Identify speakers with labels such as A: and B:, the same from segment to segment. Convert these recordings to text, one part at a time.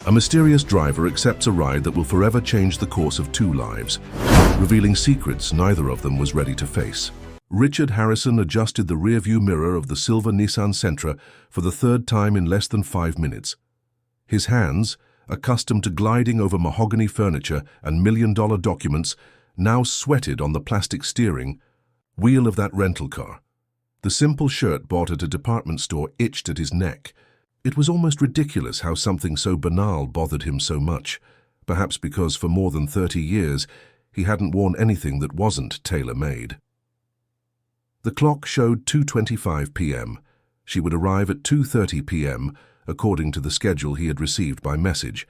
A: A mysterious driver accepts a ride that will forever change the course of two lives, revealing secrets neither of them was ready to face. Richard Harrison adjusted the rearview mirror of the silver Nissan Sentra for the third time in less than 5 minutes. His hands, accustomed to gliding over mahogany furniture and million-dollar documents, now sweated on the plastic steering wheel of that rental car. The simple shirt bought at a department store itched at his neck. It was almost ridiculous how something so banal bothered him so much, perhaps because for more than 30 years he hadn't worn anything that wasn't tailor-made. The clock showed 2:25 p.m. She would arrive at 2:30 p.m., according to the schedule he had received by message.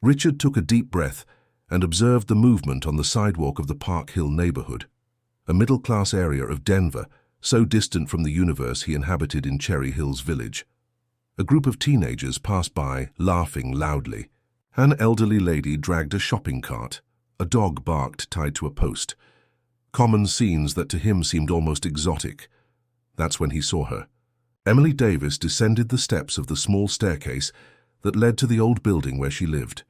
A: Richard took a deep breath and observed the movement on the sidewalk of the Park Hill neighborhood, a middle-class area of Denver, so distant from the universe he inhabited in Cherry Hills Village. A group of teenagers passed by, laughing loudly. An elderly lady dragged a shopping cart. A dog barked tied to a post. Common scenes that to him seemed almost exotic. That's when he saw her. Emily Davis descended the steps of the small staircase that led to the old building where she lived.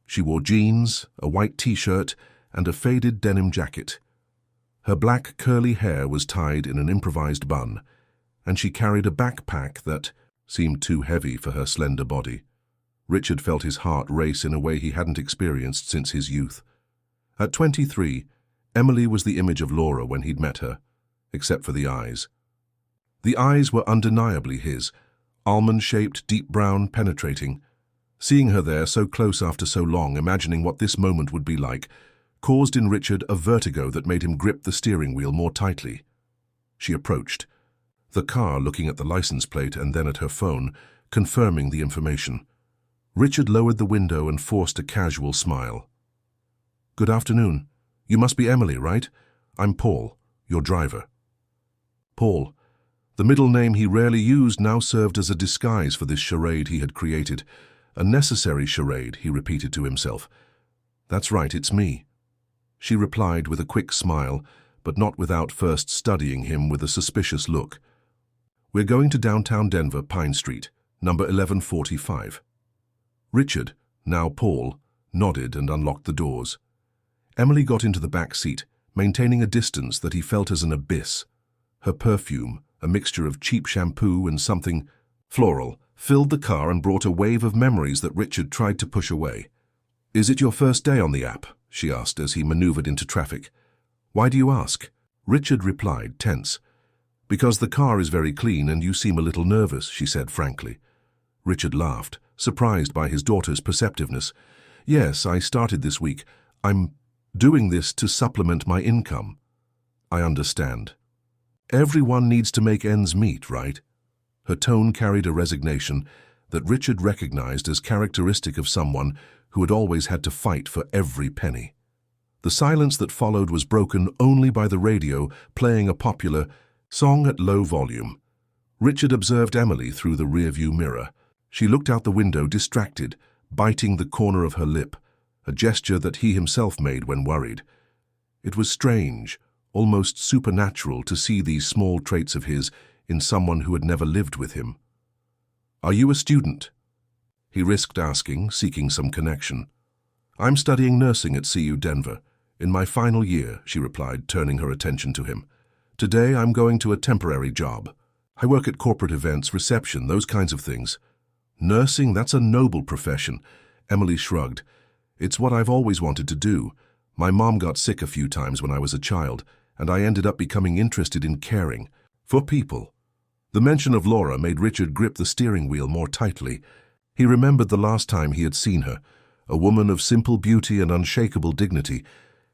A: She wore jeans, a white t-shirt, and a faded denim jacket. Her black curly hair was tied in an improvised bun, and she carried a backpack that seemed too heavy for her slender body. Richard felt his heart race in a way he hadn't experienced since his youth. At 23, Emily was the image of Laura when he'd met her, except for the eyes. The eyes were undeniably his, almond-shaped, deep brown, penetrating. Seeing her there so close after so long, imagining what this moment would be like, caused in Richard a vertigo that made him grip the steering wheel more tightly. She approached, the car looking at the license plate and then at her phone, confirming the information. Richard lowered the window and forced a casual smile. "Good afternoon. You must be Emily, right? I'm Paul, your driver." Paul, the middle name he rarely used, now served as a disguise for this charade he had created. A necessary charade, he repeated to himself. "That's right, it's me." She replied with a quick smile, but not without first studying him with a suspicious look. "We're going to downtown Denver, Pine Street, number 1145. Richard, now Paul, nodded and unlocked the doors. Emily got into the back seat, maintaining a distance that he felt as an abyss. Her perfume, a mixture of cheap shampoo and something floral, filled the car and brought a wave of memories that Richard tried to push away. "Is it your first day on the app?" she asked as he maneuvered into traffic. "Why do you ask?" Richard replied, tense. "Because the car is very clean and you seem a little nervous," she said frankly. Richard laughed, surprised by his daughter's perceptiveness. "Yes, I started this week. I'm doing this to supplement my income." "I understand. Everyone needs to make ends meet, right?" Her tone carried a resignation that Richard recognized as characteristic of someone who had always had to fight for every penny. The silence that followed was broken only by the radio playing a popular song at low volume. Richard observed Emily through the rearview mirror. She looked out the window distracted, biting the corner of her lip, a gesture that he himself made when worried. It was strange, almost supernatural to see these small traits of his in someone who had never lived with him. "Are you a student?" He risked asking, seeking some connection. "I'm studying nursing at CU Denver. In my final year," she replied, turning her attention to him. "Today I'm going to a temporary job. I work at corporate events, reception, those kinds of things." "Nursing, that's a noble profession." Emily shrugged. "It's what I've always wanted to do. My mom got sick a few times when I was a child, and I ended up becoming interested in caring for people." The mention of Laura made Richard grip the steering wheel more tightly. He remembered the last time he had seen her, a woman of simple beauty and unshakable dignity,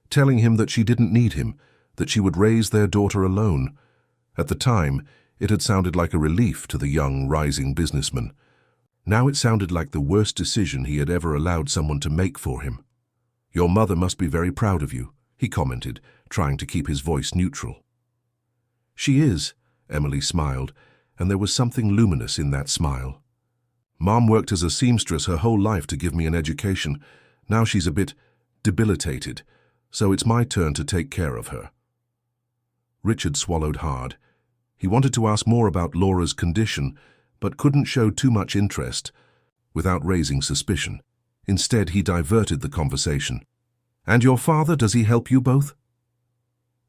A: telling him that she didn't need him, that she would raise their daughter alone. At the time, it had sounded like a relief to the young, rising businessman. Now it sounded like the worst decision he had ever allowed someone to make for him. "Your mother must be very proud of you," he commented, trying to keep his voice neutral. "She is," Emily smiled, and there was something luminous in that smile. "Mom worked as a seamstress her whole life to give me an education. Now she's a bit debilitated, so it's my turn to take care of her." Richard swallowed hard. He wanted to ask more about Laura's condition, but couldn't show too much interest without raising suspicion. Instead, he diverted the conversation. "And your father, does he help you both?"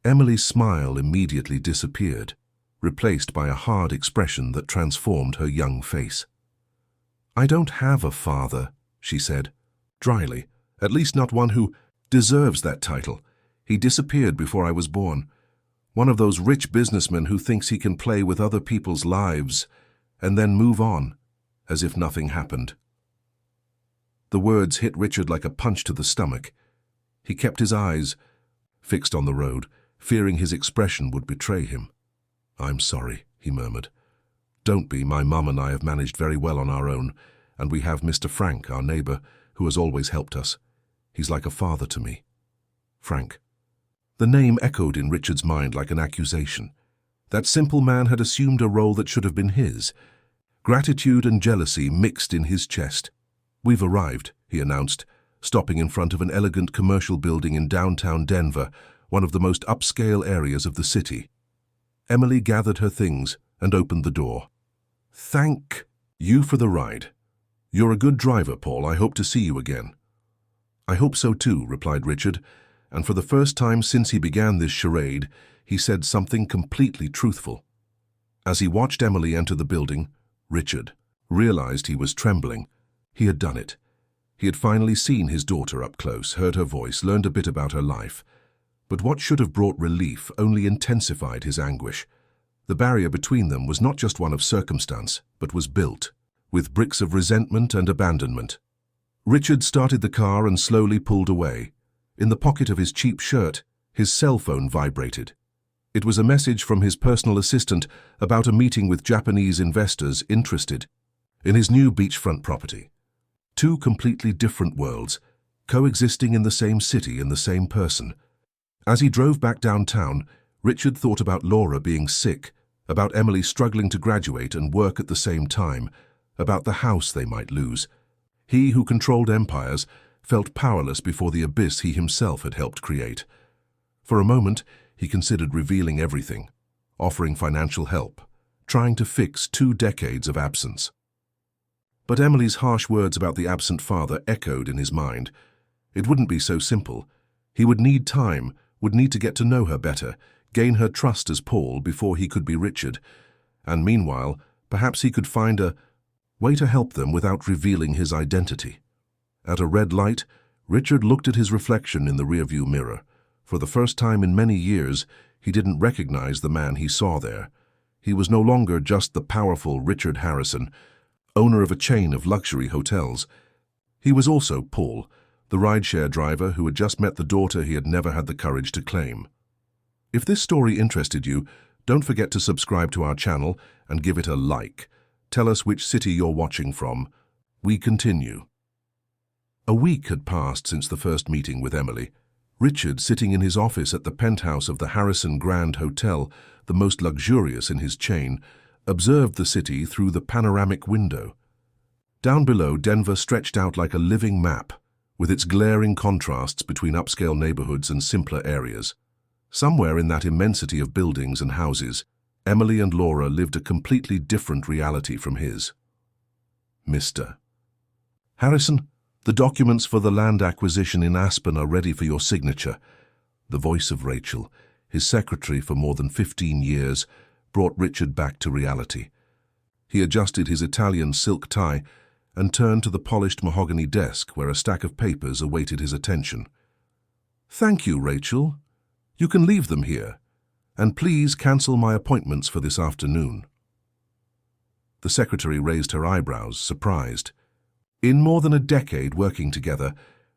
A: Emily's smile immediately disappeared, replaced by a hard expression that transformed her young face. "I don't have a father," she said, dryly, "at least not one who deserves that title. He disappeared before I was born. One of those rich businessmen who thinks he can play with other people's lives and then move on, as if nothing happened." The words hit Richard like a punch to the stomach. He kept his eyes fixed on the road, fearing his expression would betray him. "I'm sorry," he murmured. "Don't be. My mum and I have managed very well on our own, and we have Mr. Frank, our neighbor, who has always helped us. He's like a father to me." Frank. The name echoed in Richard's mind like an accusation. That simple man had assumed a role that should have been his. Gratitude and jealousy mixed in his chest. "We've arrived," he announced, stopping in front of an elegant commercial building in downtown Denver, one of the most upscale areas of the city. Emily gathered her things and opened the door. "Thank you for the ride. You're a good driver, Paul. I hope to see you again." "I hope so too," replied Richard, and for the first time since he began this charade, he said something completely truthful. As he watched Emily enter the building, Richard realized he was trembling. He had done it. He had finally seen his daughter up close, heard her voice, learned a bit about her life. But what should have brought relief only intensified his anguish. The barrier between them was not just one of circumstance, but was built, with bricks of resentment and abandonment. Richard started the car and slowly pulled away. In the pocket of his cheap shirt, his cell phone vibrated. It was a message from his personal assistant about a meeting with Japanese investors interested in his new beachfront property. Two completely different worlds, coexisting in the same city in the same person. As he drove back downtown, Richard thought about Laura being sick, about Emily struggling to graduate and work at the same time, about the house they might lose. He who controlled empires felt powerless before the abyss he himself had helped create. For a moment, he considered revealing everything, offering financial help, trying to fix 2 decades of absence. But Emily's harsh words about the absent father echoed in his mind. It wouldn't be so simple. He would need time, would need to get to know her better, gain her trust as Paul before he could be Richard. And meanwhile, perhaps he could find a way to help them without revealing his identity. At a red light, Richard looked at his reflection in the rearview mirror. For the first time in many years, he didn't recognize the man he saw there. He was no longer just the powerful Richard Harrison, owner of a chain of luxury hotels. He was also Paul, the rideshare driver who had just met the daughter he had never had the courage to claim. If this story interested you, don't forget to subscribe to our channel and give it a like. Tell us which city you're watching from. We continue. A week had passed since the first meeting with Emily. Richard, sitting in his office at the penthouse of the Harrison Grand Hotel, the most luxurious in his chain, observed the city through the panoramic window. Down below, Denver stretched out like a living map, with its glaring contrasts between upscale neighborhoods and simpler areas. Somewhere in that immensity of buildings and houses, Emily and Laura lived a completely different reality from his. "Mr. Harrison, the documents for the land acquisition in Aspen are ready for your signature." The voice of Rachel, his secretary for more than 15 years, brought Richard back to reality. He adjusted his Italian silk tie and turned to the polished mahogany desk where a stack of papers awaited his attention. "Thank you, Rachel. You can leave them here. And please cancel my appointments for this afternoon." The secretary raised her eyebrows, surprised. In more than a decade working together,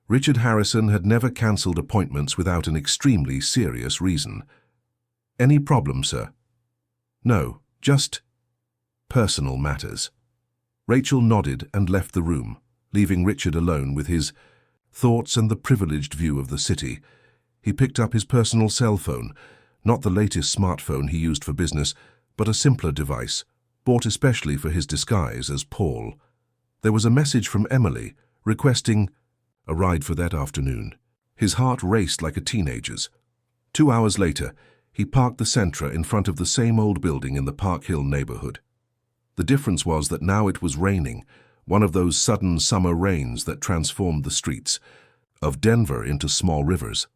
A: Richard Harrison had never cancelled appointments without an extremely serious reason. "Any problem, sir?" "No, just personal matters." Rachel nodded and left the room, leaving Richard alone with his thoughts and the privileged view of the city. He picked up his personal cell phone, not the latest smartphone he used for business, but a simpler device, bought especially for his disguise as Paul. There was a message from Emily, requesting a ride for that afternoon. His heart raced like a teenager's. 2 hours later, he parked the Sentra in front of the same old building in the Park Hill neighborhood. The difference was that now it was raining, one of those sudden summer rains that transformed the streets of Denver into small rivers.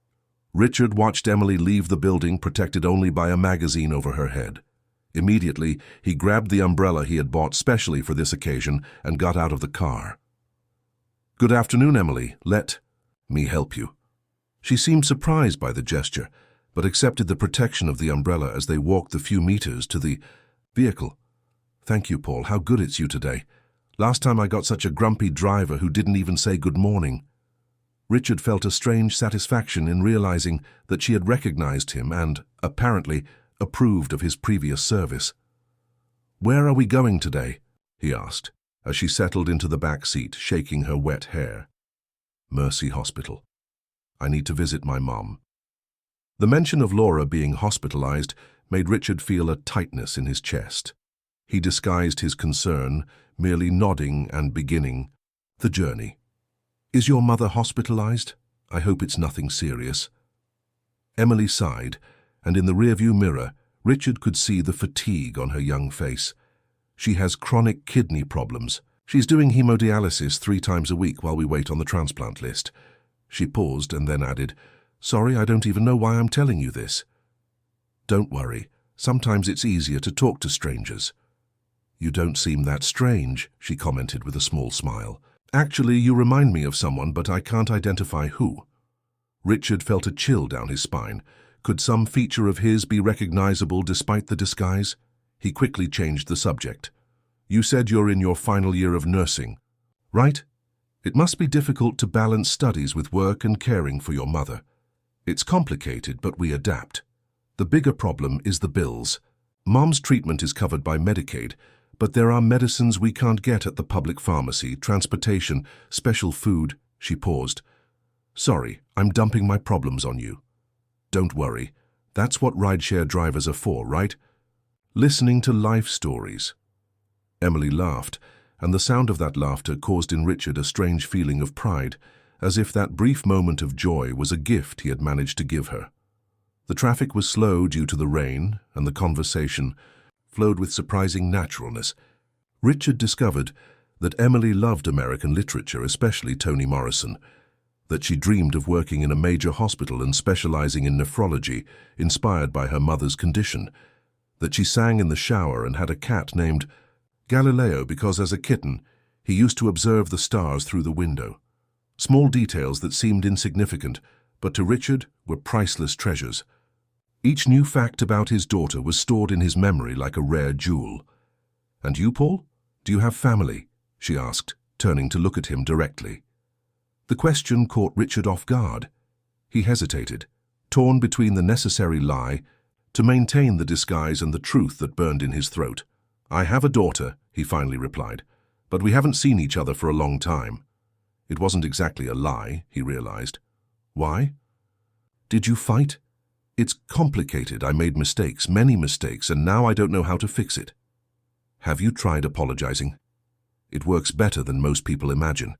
A: Richard watched Emily leave the building, protected only by a magazine over her head. Immediately, he grabbed the umbrella he had bought specially for this occasion and got out of the car. "Good afternoon, Emily. Let me help you." She seemed surprised by the gesture, but accepted the protection of the umbrella as they walked the few meters to the vehicle. "Thank you, Paul. How good it's you today. Last time I got such a grumpy driver who didn't even say good morning." Richard felt a strange satisfaction in realizing that she had recognized him and, apparently, approved of his previous service. "Where are we going today?" he asked, as she settled into the back seat, shaking her wet hair. "Mercy Hospital. I need to visit my mom." The mention of Laura being hospitalized made Richard feel a tightness in his chest. He disguised his concern, merely nodding and beginning the journey. "Is your mother hospitalized? I hope it's nothing serious." Emily sighed, and in the rearview mirror, Richard could see the fatigue on her young face. "She has chronic kidney problems. She's doing hemodialysis 3 times a week while we wait on the transplant list." She paused and then added, "Sorry, I don't even know why I'm telling you this." "Don't worry. Sometimes it's easier to talk to strangers." "You don't seem that strange," she commented with a small smile. "Actually, you remind me of someone, but I can't identify who." Richard felt a chill down his spine. Could some feature of his be recognizable despite the disguise? He quickly changed the subject. "You said you're in your final year of nursing, right? It must be difficult to balance studies with work and caring for your mother." "It's complicated, but we adapt. The bigger problem is the bills. Mom's treatment is covered by Medicaid, but there are medicines we can't get at the public pharmacy, transportation, special food." She paused. "Sorry, I'm dumping my problems on you." "Don't worry. That's what rideshare drivers are for, right? Listening to life stories." Emily laughed, and the sound of that laughter caused in Richard a strange feeling of pride, as if that brief moment of joy was a gift he had managed to give her. The traffic was slow due to the rain, and the conversation flowed with surprising naturalness. Richard discovered that Emily loved American literature, especially Toni Morrison, that she dreamed of working in a major hospital and specializing in nephrology, inspired by her mother's condition, that she sang in the shower and had a cat named Galileo because as a kitten he used to observe the stars through the window. Small details that seemed insignificant, but to Richard were priceless treasures. Each new fact about his daughter was stored in his memory like a rare jewel. "And you, Paul? Do you have family?" she asked, turning to look at him directly. The question caught Richard off guard. He hesitated, torn between the necessary lie to maintain the disguise and the truth that burned in his throat. "I have a daughter," he finally replied, "but we haven't seen each other for a long time." It wasn't exactly a lie, he realized. "Why?" "Did you fight?" "It's complicated. I made mistakes, many mistakes, and now I don't know how to fix it." "Have you tried apologizing?" "It works better than most people imagine."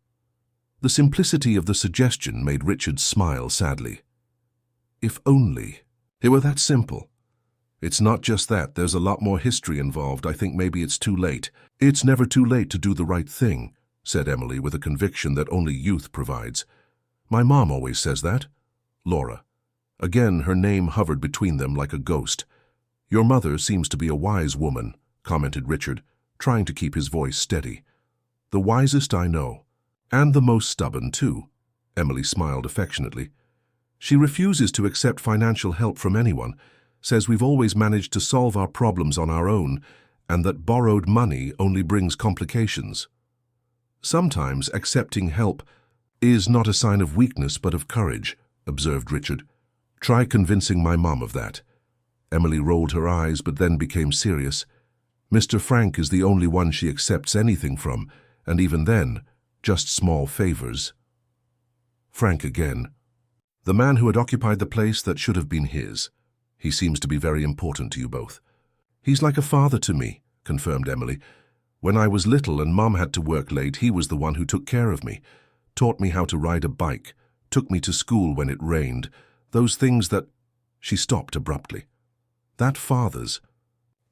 A: The simplicity of the suggestion made Richard smile sadly. If only it were that simple. "It's not just that. There's a lot more history involved. I think maybe it's too late." "It's never too late to do the right thing," said Emily with a conviction that only youth provides. "My mom always says that." Laura. Again, her name hovered between them like a ghost. "Your mother seems to be a wise woman," commented Richard, trying to keep his voice steady. "The wisest I know. And the most stubborn, too." Emily smiled affectionately. "She refuses to accept financial help from anyone, says we've always managed to solve our problems on our own, and that borrowed money only brings complications." "Sometimes accepting help is not a sign of weakness but of courage," observed Richard. "Try convincing my mom of that." Emily rolled her eyes but then became serious. "Mr. Frank is the only one she accepts anything from, and even then, just small favors." Frank again. "The man who had occupied the place that should have been his. He seems to be very important to you both." "He's like a father to me," confirmed Emily. "When I was little and Mom had to work late, he was the one who took care of me, taught me how to ride a bike, took me to school when it rained, those things that—" She stopped abruptly. "That fathers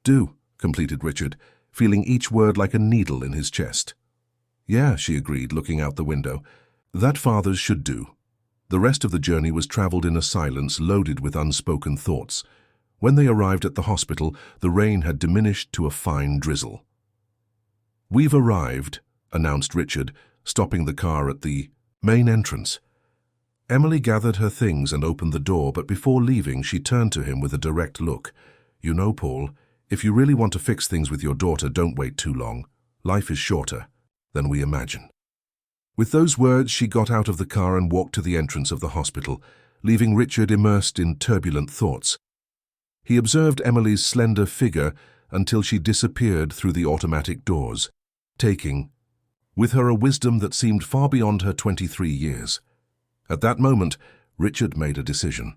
A: do," completed Richard, feeling each word like a needle in his chest. Yeah, she agreed, looking out the window. That fathers should do. The rest of the journey was travelled in a silence loaded with unspoken thoughts. When they arrived at the hospital, the rain had diminished to a fine drizzle. "We've arrived," announced Richard, stopping the car at the main entrance. Emily gathered her things and opened the door, but before leaving, she turned to him with a direct look. "You know, Paul, if you really want to fix things with your daughter, don't wait too long. Life is shorter than we imagine." With those words, she got out of the car and walked to the entrance of the hospital, leaving Richard immersed in turbulent thoughts. He observed Emily's slender figure until she disappeared through the automatic doors, taking with her a wisdom that seemed far beyond her 23 years. At that moment, Richard made a decision.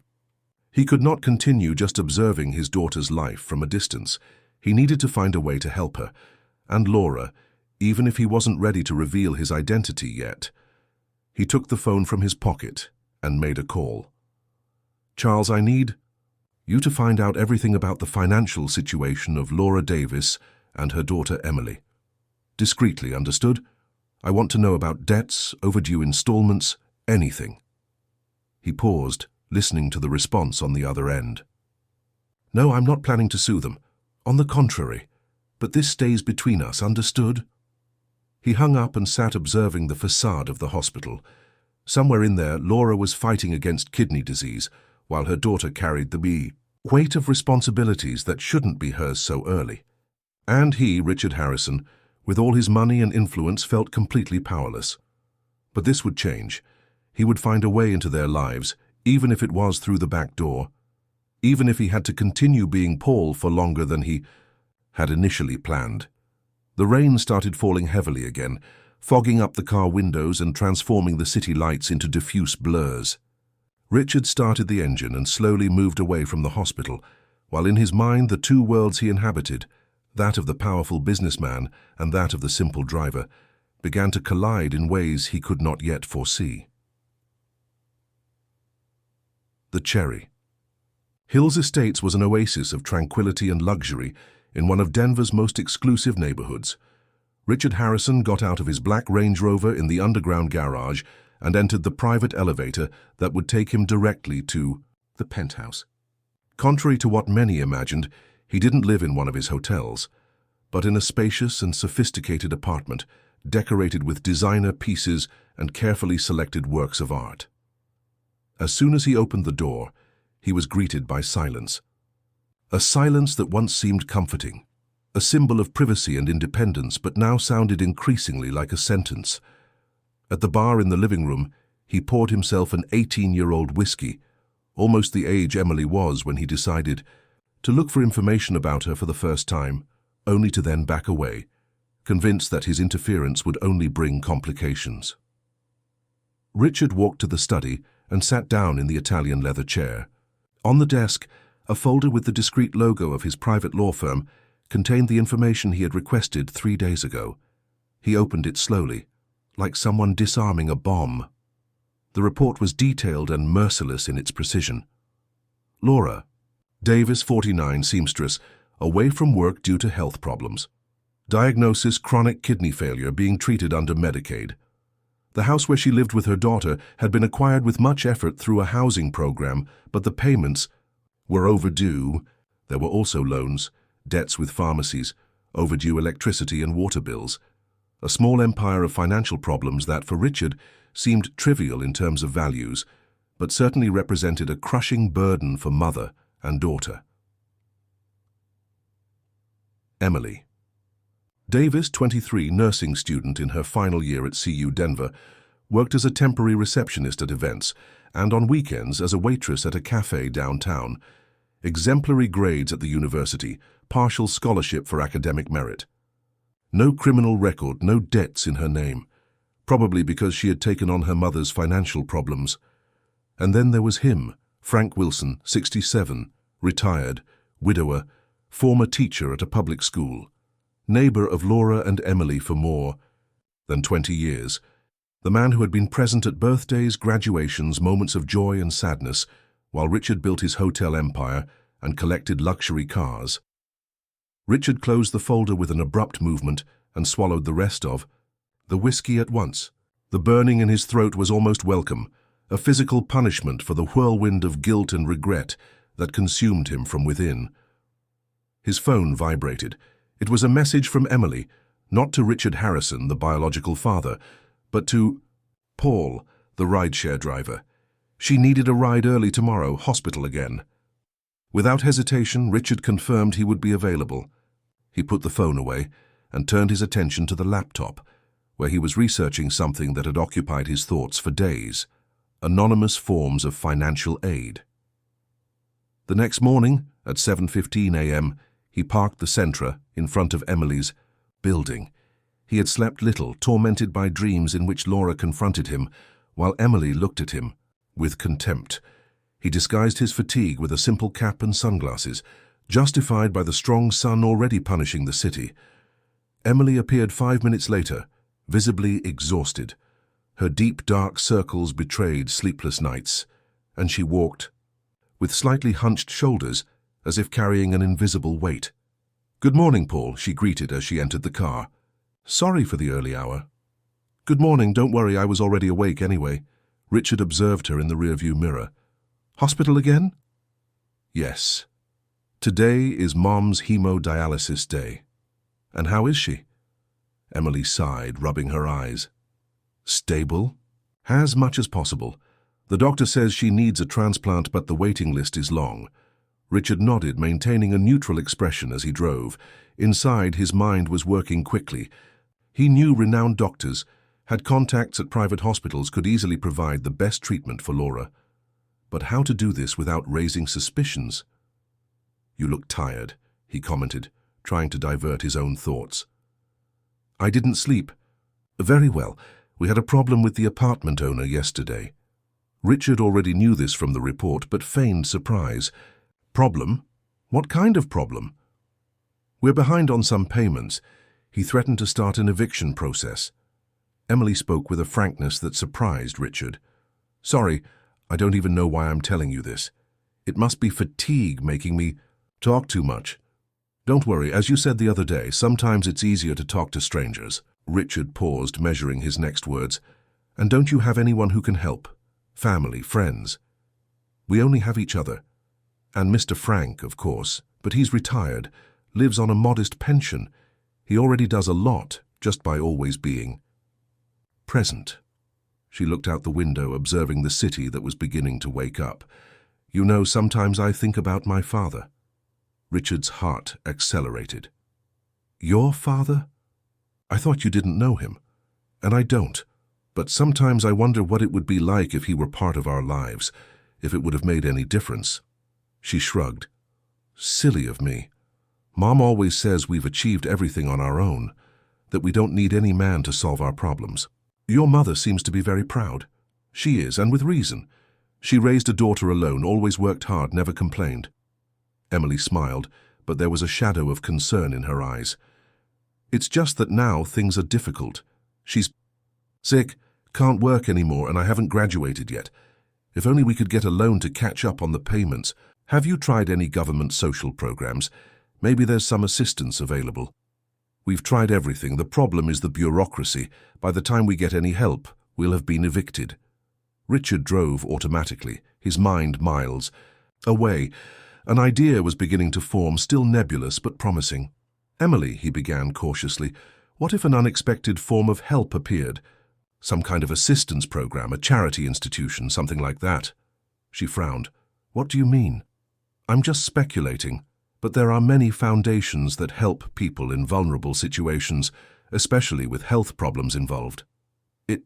A: He could not continue just observing his daughter's life from a distance. He needed to find a way to help her, and Laura, even if he wasn't ready to reveal his identity yet. He took the phone from his pocket and made a call. "Charles, I need you to find out everything about the financial situation of Laura Davis and her daughter Emily. Discreetly, understood? I want to know about debts, overdue installments, anything." He paused, listening to the response on the other end. "No, I'm not planning to sue them. On the contrary. But this stays between us, understood?" He hung up and sat observing the facade of the hospital. Somewhere in there, Laura was fighting against kidney disease, while her daughter carried the weight of responsibilities that shouldn't be hers so early. And he, Richard Harrison, with all his money and influence, felt completely powerless. But this would change. He would find a way into their lives, even if it was through the back door, even if he had to continue being Paul for longer than he had initially planned. The rain started falling heavily again, fogging up the car windows and transforming the city lights into diffuse blurs. Richard started the engine and slowly moved away from the hospital, while in his mind the two worlds he inhabited, that of the powerful businessman and that of the simple driver, began to collide in ways he could not yet foresee. The Cherry. Hills Estates was an oasis of tranquility and luxury in one of Denver's most exclusive neighborhoods. Richard Harrison got out of his black Range Rover in the underground garage and entered the private elevator that would take him directly to the penthouse. Contrary to what many imagined, he didn't live in one of his hotels, but in a spacious and sophisticated apartment, decorated with designer pieces and carefully selected works of art. As soon as he opened the door, he was greeted by silence. A silence that once seemed comforting, a symbol of privacy and independence, but now sounded increasingly like a sentence. At the bar in the living room, he poured himself an 18-year-old whiskey, almost the age Emily was when he decided to look for information about her for the first time, only to then back away, convinced that his interference would only bring complications. Richard walked to the study and sat down in the Italian leather chair. On the desk, a folder with the discreet logo of his private law firm contained the information he had requested 3 days ago. He opened it slowly, like someone disarming a bomb. The report was detailed and merciless in its precision. Laura Davis, 49, seamstress, away from work due to health problems. Diagnosis: chronic kidney failure, being treated under Medicaid. The house where she lived with her daughter had been acquired with much effort through a housing program, but the payments were overdue. There were also loans, debts with pharmacies, overdue electricity and water bills. A small empire of financial problems that, for Richard, seemed trivial in terms of values, but certainly represented a crushing burden for mother and daughter. Emily Davis, 23, nursing student in her final year at CU Denver, worked as a temporary receptionist at events and on weekends as a waitress at a cafe downtown. Exemplary grades at the university, partial scholarship for academic merit. No criminal record, no debts in her name, probably because she had taken on her mother's financial problems. And then there was him, Frank Wilson, 67, retired, widower, former teacher at a public school, neighbor of Laura and Emily for more than 20 years, the man who had been present at birthdays, graduations, moments of joy and sadness, while Richard built his hotel empire and collected luxury cars. Richard closed the folder with an abrupt movement and swallowed the rest of The whiskey at once. The burning in his throat was almost welcome, a physical punishment for the whirlwind of guilt and regret that consumed him from within. His phone vibrated. It was a message from Emily, not to Richard Harrison, the biological father, but to Paul, the rideshare driver. She needed a ride early tomorrow, hospital again. Without hesitation, Richard confirmed he would be available. He put the phone away and turned his attention to the laptop, where he was researching something that had occupied his thoughts for days: anonymous forms of financial aid. The next morning, at 7:15 a.m., he parked the Sentra in front of Emily's building. He had slept little, tormented by dreams in which Laura confronted him, while Emily looked at him with contempt. He disguised his fatigue with a simple cap and sunglasses, justified by the strong sun already punishing the city. Emily appeared 5 minutes later, visibly exhausted. Her deep, dark circles betrayed sleepless nights, and she walked with slightly hunched shoulders, as if carrying an invisible weight. "Good morning, Paul," she greeted as she entered the car. "Sorry for the early hour." "Good morning, don't worry, I was already awake anyway." Richard observed her in the rearview mirror. "Hospital again?" "Yes. Today is Mom's hemodialysis day." "And how is she?" Emily sighed, rubbing her eyes. "Stable? As much as possible. The doctor says she needs a transplant, but the waiting list is long." Richard nodded, maintaining a neutral expression as he drove. Inside, his mind was working quickly. He knew renowned doctors, had contacts at private hospitals, could easily provide the best treatment for Laura. But how to do this without raising suspicions? "You look tired," he commented, trying to divert his own thoughts. "I didn't sleep." "Very well. We had a problem with the apartment owner yesterday." Richard already knew this from the report, but feigned surprise. "Problem? What kind of problem?" "We're behind on some payments. He threatened to start an eviction process." Emily spoke with a frankness that surprised Richard. "Sorry, I don't even know why I'm telling you this. It must be fatigue making me talk too much. Don't worry, as you said the other day, sometimes it's easier to talk to strangers." Richard paused, measuring his next words. "And don't you have anyone who can help? Family, friends?" "We only have each other. And Mr. Frank, of course, but he's retired, lives on a modest pension. He already does a lot, just by always being present." She looked out the window, observing the city that was beginning to wake up. "You know, sometimes I think about my father." Richard's heart accelerated. "Your father? I thought you didn't know him." "And I don't. But sometimes I wonder what it would be like if he were part of our lives, if it would have made any difference." She shrugged. "Silly of me. Mom always says we've achieved everything on our own, that we don't need any man to solve our problems. Your mother seems to be very proud." "She is, and with reason. She raised a daughter alone, always worked hard, never complained." Emily smiled, but there was a shadow of concern in her eyes. "It's just that now things are difficult. She's sick, can't work anymore, and I haven't graduated yet. If only we could get a loan to catch up on the payments. Have you tried any government social programs? Maybe there's some assistance available." "We've tried everything. The problem is the bureaucracy. By the time we get any help, we'll have been evicted." Richard drove automatically, his mind miles away. An idea was beginning to form, still nebulous but promising. "Emily," he began cautiously, "what if an unexpected form of help appeared? Some kind of assistance program, a charity institution, something like that." She frowned. "What do you mean?" "I'm just speculating, but there are many foundations that help people in vulnerable situations, especially with health problems involved." "It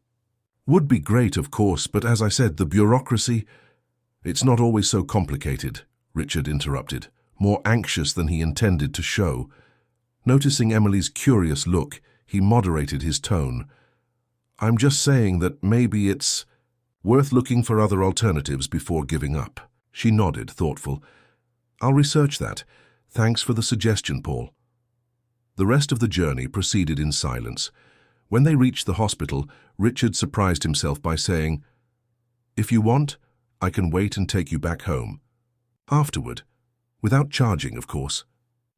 A: would be great, of course, but as I said, the bureaucracy—" "It's not always so complicated," Richard interrupted, more anxious than he intended to show. Noticing Emily's curious look, he moderated his tone. "I'm just saying that maybe it's worth looking for other alternatives before giving up." She nodded, thoughtful. "I'll research that. Thanks for the suggestion, Paul." The rest of the journey proceeded in silence. When they reached the hospital, Richard surprised himself by saying, "If you want, I can wait and take you back home. Afterward. Without charging, of course."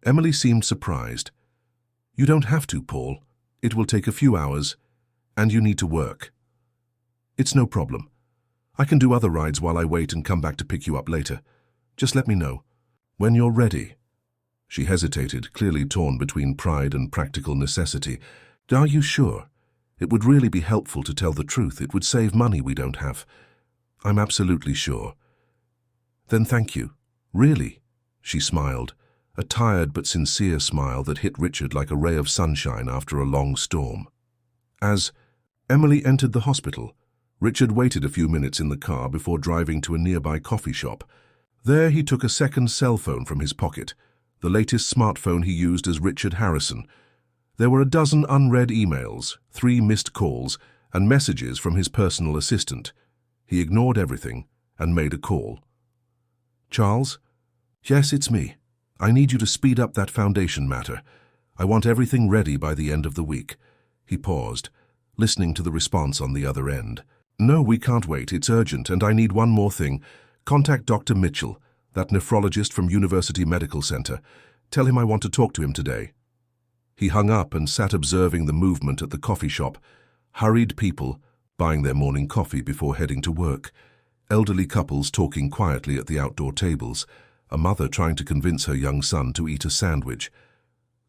A: Emily seemed surprised. "You don't have to, Paul. It will take a few hours. And you need to work. It's no problem. I can do other rides while I wait and come back to pick you up later. Just let me know. When you're ready. She hesitated, clearly torn between pride and practical necessity. Are you sure? It would really be helpful to tell the truth. It would save money we don't have. I'm absolutely sure. Then thank you. Really? She smiled, a tired but sincere smile that hit Richard like a ray of sunshine after a long storm. As Emily entered the hospital, Richard waited a few minutes in the car before driving to a nearby coffee shop. There he took a second cell phone from his pocket, the latest smartphone he used as Richard Harrison. There were a dozen unread emails, 3 missed calls, and messages from his personal assistant. He ignored everything and made a call. Charles? Yes, it's me. I need you to speed up that foundation matter. I want everything ready by the end of the week. He paused, listening to the response on the other end. No, we can't wait. It's urgent, and I need one more thing. Contact Dr. Mitchell, that nephrologist from University Medical Center. Tell him I want to talk to him today. He hung up and sat observing the movement at the coffee shop. Hurried people, buying their morning coffee before heading to work. Elderly couples talking quietly at the outdoor tables. A mother trying to convince her young son to eat a sandwich.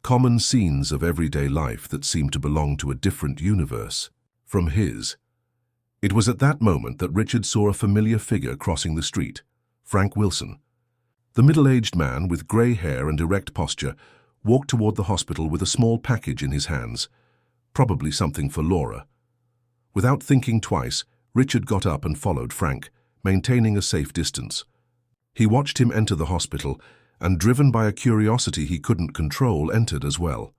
A: Common scenes of everyday life that seemed to belong to a different universe from his. It was at that moment that Richard saw a familiar figure crossing the street, Frank Wilson. The middle-aged man with grey hair and erect posture walked toward the hospital with a small package in his hands, probably something for Laura. Without thinking twice, Richard got up and followed Frank, maintaining a safe distance. He watched him enter the hospital and, driven by a curiosity he couldn't control, entered as well.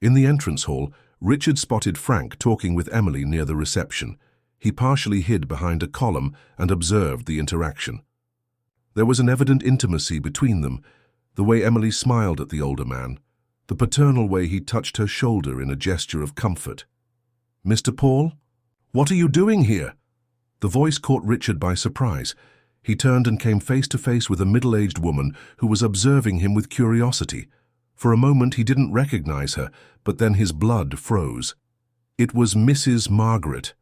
A: In the entrance hall, Richard spotted Frank talking with Emily near the reception. He partially hid behind a column and observed the interaction. There was an evident intimacy between them, the way Emily smiled at the older man, the paternal way he touched her shoulder in a gesture of comfort. "Mr. Paul? What are you doing here?" The voice caught Richard by surprise. He turned and came face to face with a middle-aged woman who was observing him with curiosity. For a moment he didn't recognize her, but then his blood froze. It was Mrs. Margaret,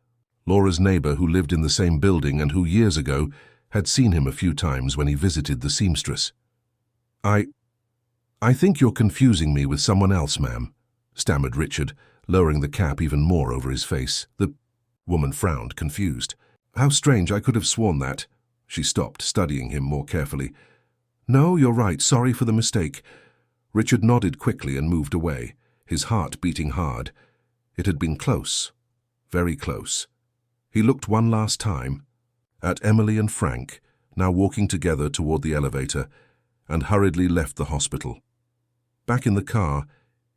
A: Laura's neighbor who lived in the same building and who years ago had seen him a few times when he visited the seamstress. I think you're confusing me with someone else, ma'am," stammered Richard, lowering the cap even more over his face. The woman frowned, confused. "How strange, I could have sworn that." She stopped, studying him more carefully. "No, you're right, sorry for the mistake." Richard nodded quickly and moved away, his heart beating hard. It had been close, very close. He looked one last time at Emily and Frank, now walking together toward the elevator, and hurriedly left the hospital. Back in the car,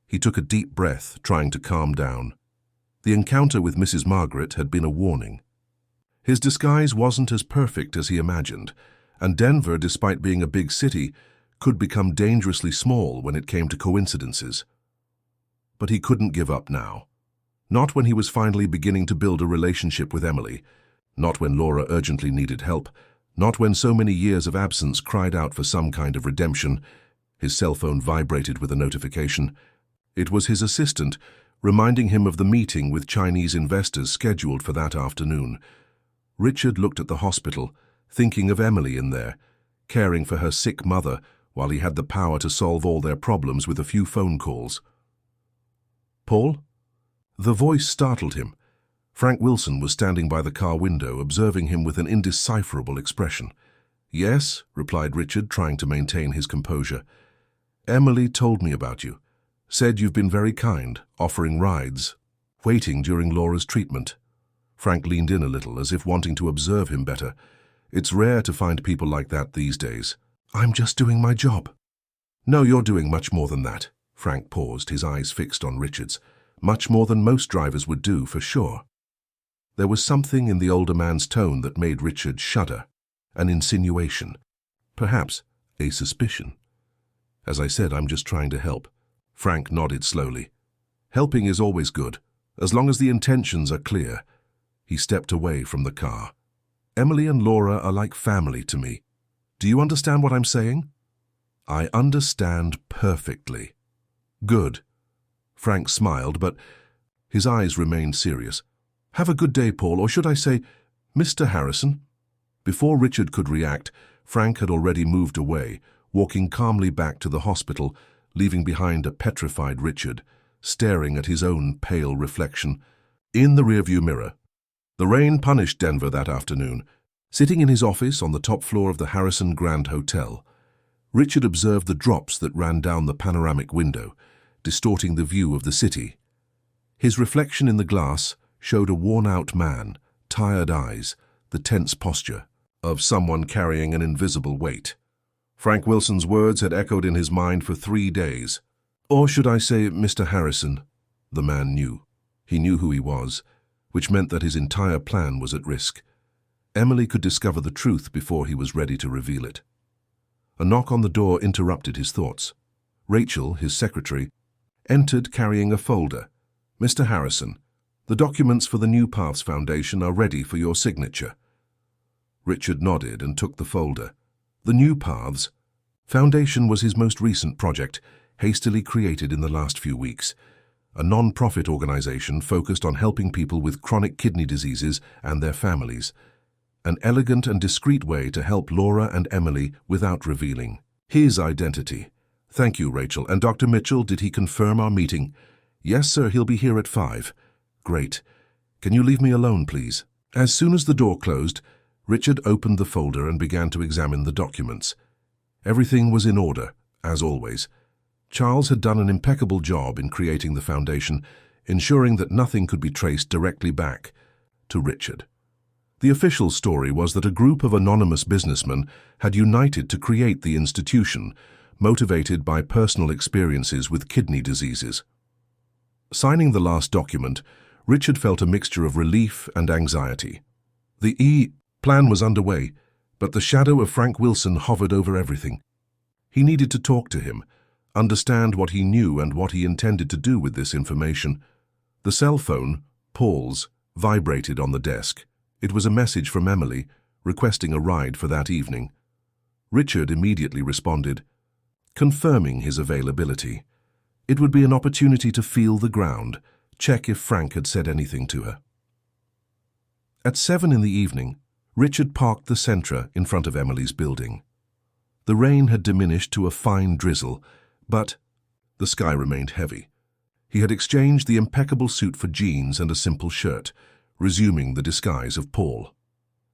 A: he took a deep breath, trying to calm down. The encounter with Mrs. Margaret had been a warning. His disguise wasn't as perfect as he imagined, and Denver, despite being a big city, could become dangerously small when it came to coincidences. But he couldn't give up now. Not when he was finally beginning to build a relationship with Emily, not when Laura urgently needed help, not when so many years of absence cried out for some kind of redemption. His cell phone vibrated with a notification. It was his assistant, reminding him of the meeting with Chinese investors scheduled for that afternoon. Richard looked at the hospital, thinking of Emily in there, caring for her sick mother while he had the power to solve all their problems with a few phone calls. "Paul?" The voice startled him. Frank Wilson was standing by the car window, observing him with an indecipherable expression. "Yes," replied Richard, trying to maintain his composure. "Emily told me about you. Said you've been very kind, offering rides, waiting during Laura's treatment." Frank leaned in a little, as if wanting to observe him better. It's rare to find people like that these days. "I'm just doing my job." "No, you're doing much more than that." Frank paused, his eyes fixed on Richard's. "Much more than most drivers would do, for sure." There was something in the older man's tone that made Richard shudder. An insinuation. Perhaps a suspicion. "As I said, I'm just trying to help." Frank nodded slowly. "Helping is always good, as long as the intentions are clear." He stepped away from the car. "Emily and Laura are like family to me. Do you understand what I'm saying?" "I understand perfectly." "Good." Frank smiled, but His eyes remained serious. "Have a good day, Paul, or should I say, Mr. Harrison?" Before Richard could react, Frank had already moved away, walking calmly back to the hospital, leaving behind a petrified Richard, staring at his own pale reflection. In the rearview mirror, the rain punished Denver that afternoon. Sitting in his office on the top floor of the Harrison Grand Hotel, Richard observed the drops that ran down the panoramic window, distorting the view of the city. His reflection in the glass showed a worn-out man, tired eyes, the tense posture of someone carrying an invisible weight. Frank Wilson's words had echoed in his mind for 3 days. Or should I say, Mr. Harrison? The man knew. He knew who he was, which meant that his entire plan was at risk. Emily could discover the truth before he was ready to reveal it. A knock on the door interrupted his thoughts. Rachel, his secretary, entered carrying a folder. "Mr. Harrison, the documents for the New Paths Foundation are ready for your signature." Richard nodded and took the folder. The New Paths Foundation was his most recent project, hastily created in the last few weeks. A non-profit organization focused on helping people with chronic kidney diseases and their families. An elegant and discreet way to help Laura and Emily without revealing his identity. "Thank you, Rachel. And Dr. Mitchell, did he confirm our meeting?" "Yes, sir, he'll be here at 5. "Great. Can you leave me alone, please?" As soon as the door closed, Richard opened the folder and began to examine the documents. Everything was in order, as always. Charles had done an impeccable job in creating the foundation, ensuring that nothing could be traced directly back to Richard. The official story was that a group of anonymous businessmen had united to create the institution, motivated by personal experiences with kidney diseases. Signing the last document, Richard felt a mixture of relief and anxiety. The plan was underway, but the shadow of Frank Wilson hovered over everything. He needed to talk to him, understand what he knew and what he intended to do with this information. The cell phone, Paul's, vibrated on the desk. It was a message from Emily, requesting a ride for that evening. Richard immediately responded, confirming his availability. It would be an opportunity to feel the ground, check if Frank had said anything to her. At 7 in the evening, Richard parked the Sentra in front of Emily's building. The rain had diminished to a fine drizzle, but the sky remained heavy. He had exchanged the impeccable suit for jeans and a simple shirt, resuming the disguise of Paul.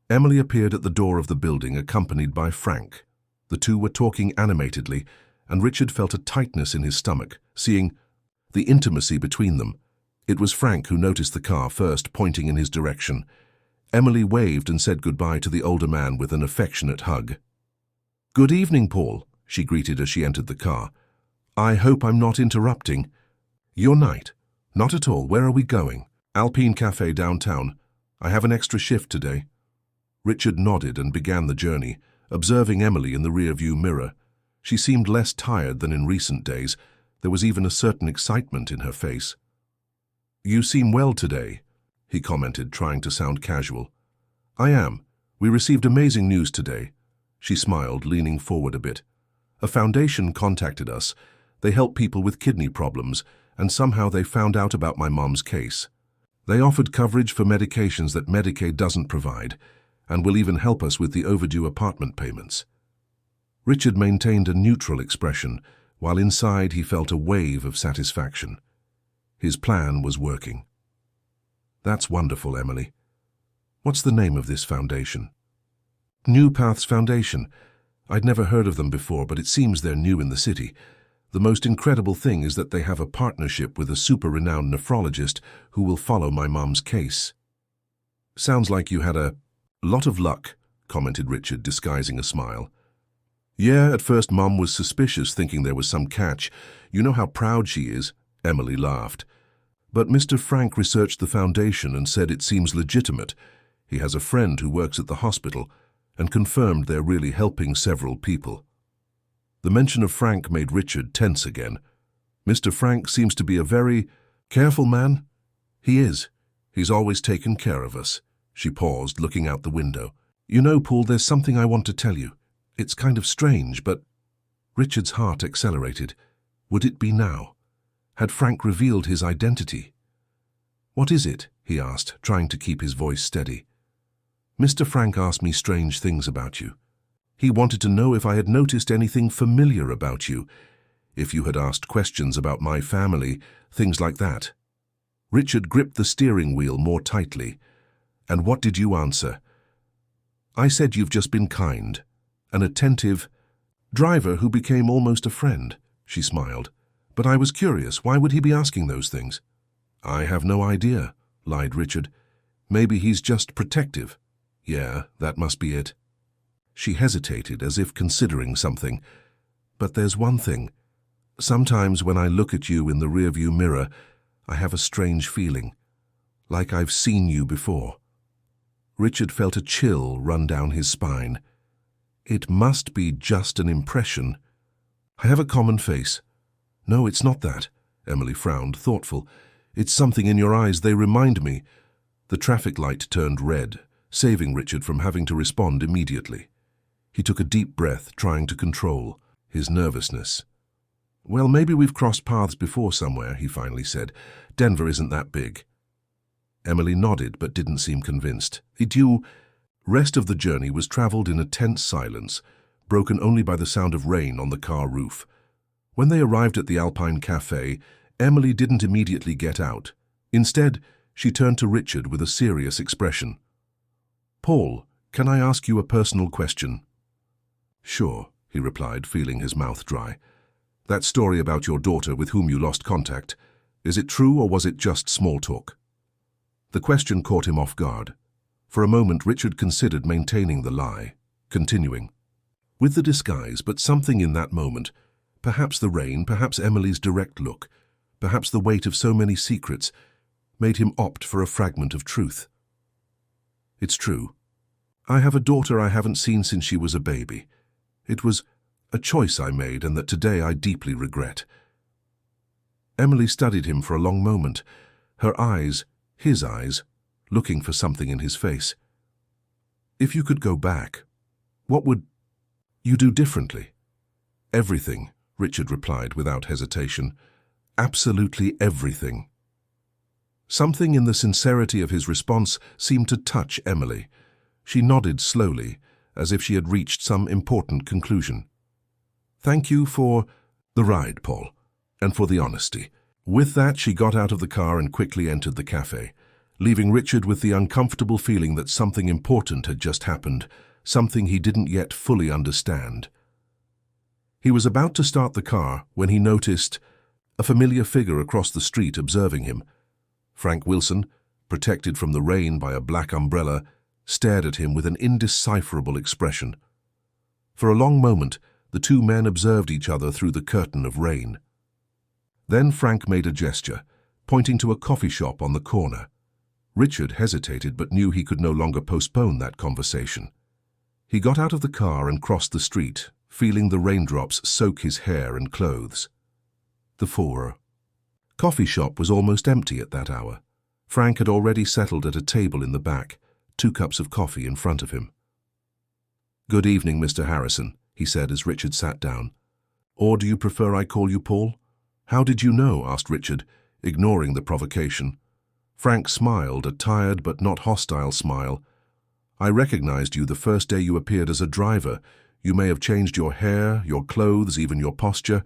A: Emily appeared at the door of the building accompanied by Frank. The two were talking animatedly, and Richard felt a tightness in his stomach, seeing the intimacy between them. It was Frank who noticed the car first, pointing in his direction. Emily waved and said goodbye to the older man with an affectionate hug. "Good evening, Paul," she greeted as she entered the car. "I hope I'm not interrupting." "Your night?" "Not at all. Where are we going?" "Alpine Cafe downtown. I have an extra shift today." Richard nodded and began the journey, observing Emily in the rearview mirror. She seemed less tired than in recent days. There was even a certain excitement in her face. "You seem well today," he commented, trying to sound casual. "I am. We received amazing news today." She smiled, leaning forward a bit. "A foundation contacted us. They help people with kidney problems, and somehow they found out about my mom's case. They offered coverage for medications that Medicaid doesn't provide, and will even help us with the overdue apartment payments." Richard maintained a neutral expression, while inside he felt a wave of satisfaction. His plan was working. "That's wonderful, Emily. What's the name of this foundation?" "New Paths Foundation. I'd never heard of them before, but it seems they're new in the city. The most incredible thing is that they have a partnership with a super-renowned nephrologist who will follow my mom's case." "Sounds like you had a lot of luck," commented Richard, disguising a smile. "Yeah, at first Mom was suspicious, thinking there was some catch. You know how proud she is," Emily laughed. "But Mr. Frank researched the foundation and said it seems legitimate. He has a friend who works at the hospital and confirmed they're really helping several people." The mention of Frank made Richard tense again. "Mr. Frank seems to be a very careful man." "He is. He's always taken care of us." She paused, looking out the window. "You know, Paul, there's something I want to tell you. It's kind of strange, but—" Richard's heart accelerated. Would it be now? Had Frank revealed his identity? "What is it?" he asked, trying to keep his voice steady. "Mr. Frank asked me strange things about you. He wanted to know if I had noticed anything familiar about you, if you had asked questions about my family, things like that." Richard gripped the steering wheel more tightly. "And what did you answer?" "I said you've just been kind, an attentive driver who became almost a friend," she smiled. "But I was curious, why would he be asking those things?" "I have no idea," lied Richard. "Maybe he's just protective." "Yeah, that must be it." She hesitated, as if considering something. "But there's one thing. Sometimes when I look at you in the rearview mirror, I have a strange feeling, like I've seen you before." Richard felt a chill run down his spine. "It must be just an impression. I have a common face." "No, it's not that." Emily frowned, thoughtful. "It's something in your eyes. They remind me." The traffic light turned red, saving Richard from having to respond immediately. He took a deep breath, trying to control his nervousness. "Well, maybe we've crossed paths before somewhere," he finally said. "Denver isn't that big." Emily nodded but didn't seem convinced. Rest of the journey was traveled in a tense silence, broken only by the sound of rain on the car roof. When they arrived at the Alpine Cafe, Emily didn't immediately get out. Instead, she turned to Richard with a serious expression. "Paul, can I ask you a personal question?" "Sure," he replied, feeling his mouth dry. "That story about your daughter with whom you lost contact, is it true or was it just small talk?" The question caught him off guard. For a moment, Richard considered maintaining the lie, continuing with the disguise, but something in that moment, perhaps the rain, perhaps Emily's direct look, perhaps the weight of so many secrets, made him opt for a fragment of truth. "It's true. I have a daughter I haven't seen since she was a baby. It was a choice I made and that today I deeply regret." Emily studied him for a long moment, her eyes, his eyes, looking for something in his face. "If you could go back, what would you do differently?" "Everything," Richard replied without hesitation. "Absolutely everything." Something in the sincerity of his response seemed to touch Emily. She nodded slowly, as if she had reached some important conclusion. "Thank you for the ride, Paul, and for the honesty." With that, she got out of the car and quickly entered the cafe, leaving Richard with the uncomfortable feeling that something important had just happened, something he didn't yet fully understand. He was about to start the car when he noticed a familiar figure across the street observing him. Frank Wilson, protected from the rain by a black umbrella, stared at him with an indecipherable expression. For a long moment, the two men observed each other through the curtain of rain. Then Frank made a gesture, pointing to a coffee shop on the corner. Richard hesitated but knew he could no longer postpone that conversation. He got out of the car and crossed the street, feeling the raindrops soak his hair and clothes. The Four coffee shop was almost empty at that hour. Frank had already settled at a table in the back, 2 cups of coffee in front of him. "Good evening, Mr. Harrison," he said as Richard sat down. "Or do you prefer I call you Paul?" "How did you know?" asked Richard, ignoring the provocation. Frank smiled, a tired but not hostile smile. "I recognized you the first day you appeared as a driver. You may have changed your hair, your clothes, even your posture,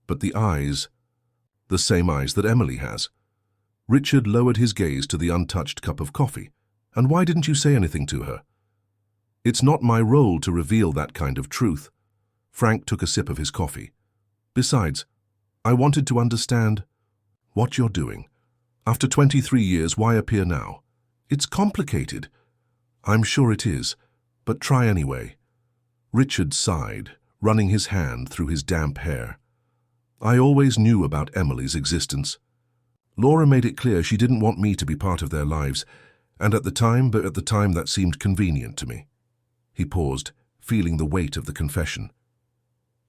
A: but the eyes, the same eyes that Emily has." Richard lowered his gaze to the untouched cup of coffee. "And why didn't you say anything to her?" "It's not my role to reveal that kind of truth." Frank took a sip of his coffee. "Besides, I wanted to understand what you're doing. After 23 years, why appear now? It's complicated." "I'm sure it is, but try anyway." Richard sighed, running his hand through his damp hair. "I always knew about Emily's existence. Laura made it clear she didn't want me to be part of their lives, and at the time that seemed convenient to me." He paused, feeling the weight of the confession.